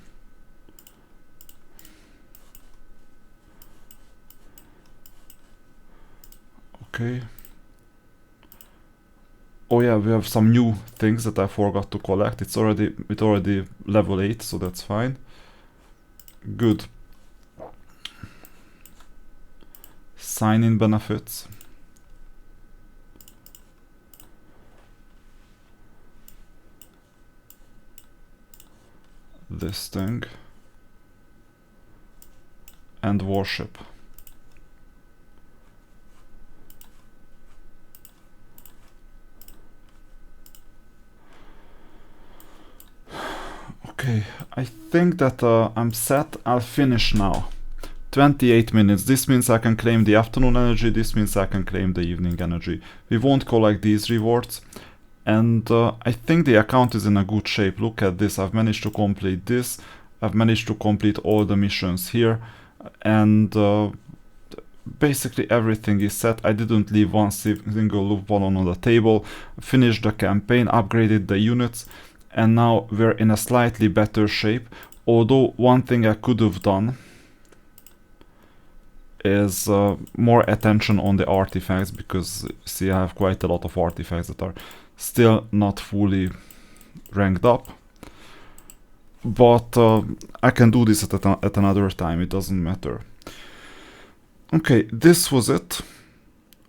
Okay. Oh yeah, we have some new things that I forgot to collect. It's already level 8, so that's fine. Good. Sign-in benefits. This thing. And worship. Okay, I think that I'm set. I'll finish now. 28 minutes. This means I can claim the afternoon energy. This means I can claim the evening energy. We won't collect these rewards. And I think the account is in a good shape. Look at this. I've managed to complete this. I've managed to complete all the missions here. And basically everything is set. I didn't leave one single loop one on the table. Finished the campaign, upgraded the units. And now we're in a slightly better shape. Although one thing I could have done is more attention on the artifacts, because see, I have quite a lot of artifacts that are still not fully ranked up. But I can do this at another time, it doesn't matter. Okay, this was it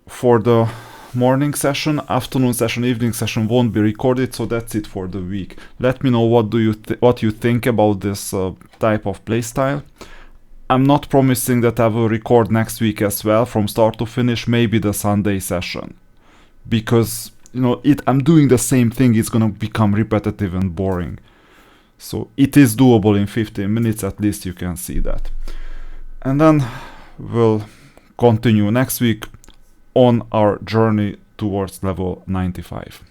for the morning session. Afternoon session, evening session won't be recorded, so that's it for the week. Let me know what you think about this type of playstyle. I'm not promising that I will record next week as well from start to finish, maybe the Sunday session, because you know I'm doing the same thing. It's gonna become repetitive and boring, so it is doable in 15 minutes at least. You can see that, and then we'll continue next week on our journey towards level 95.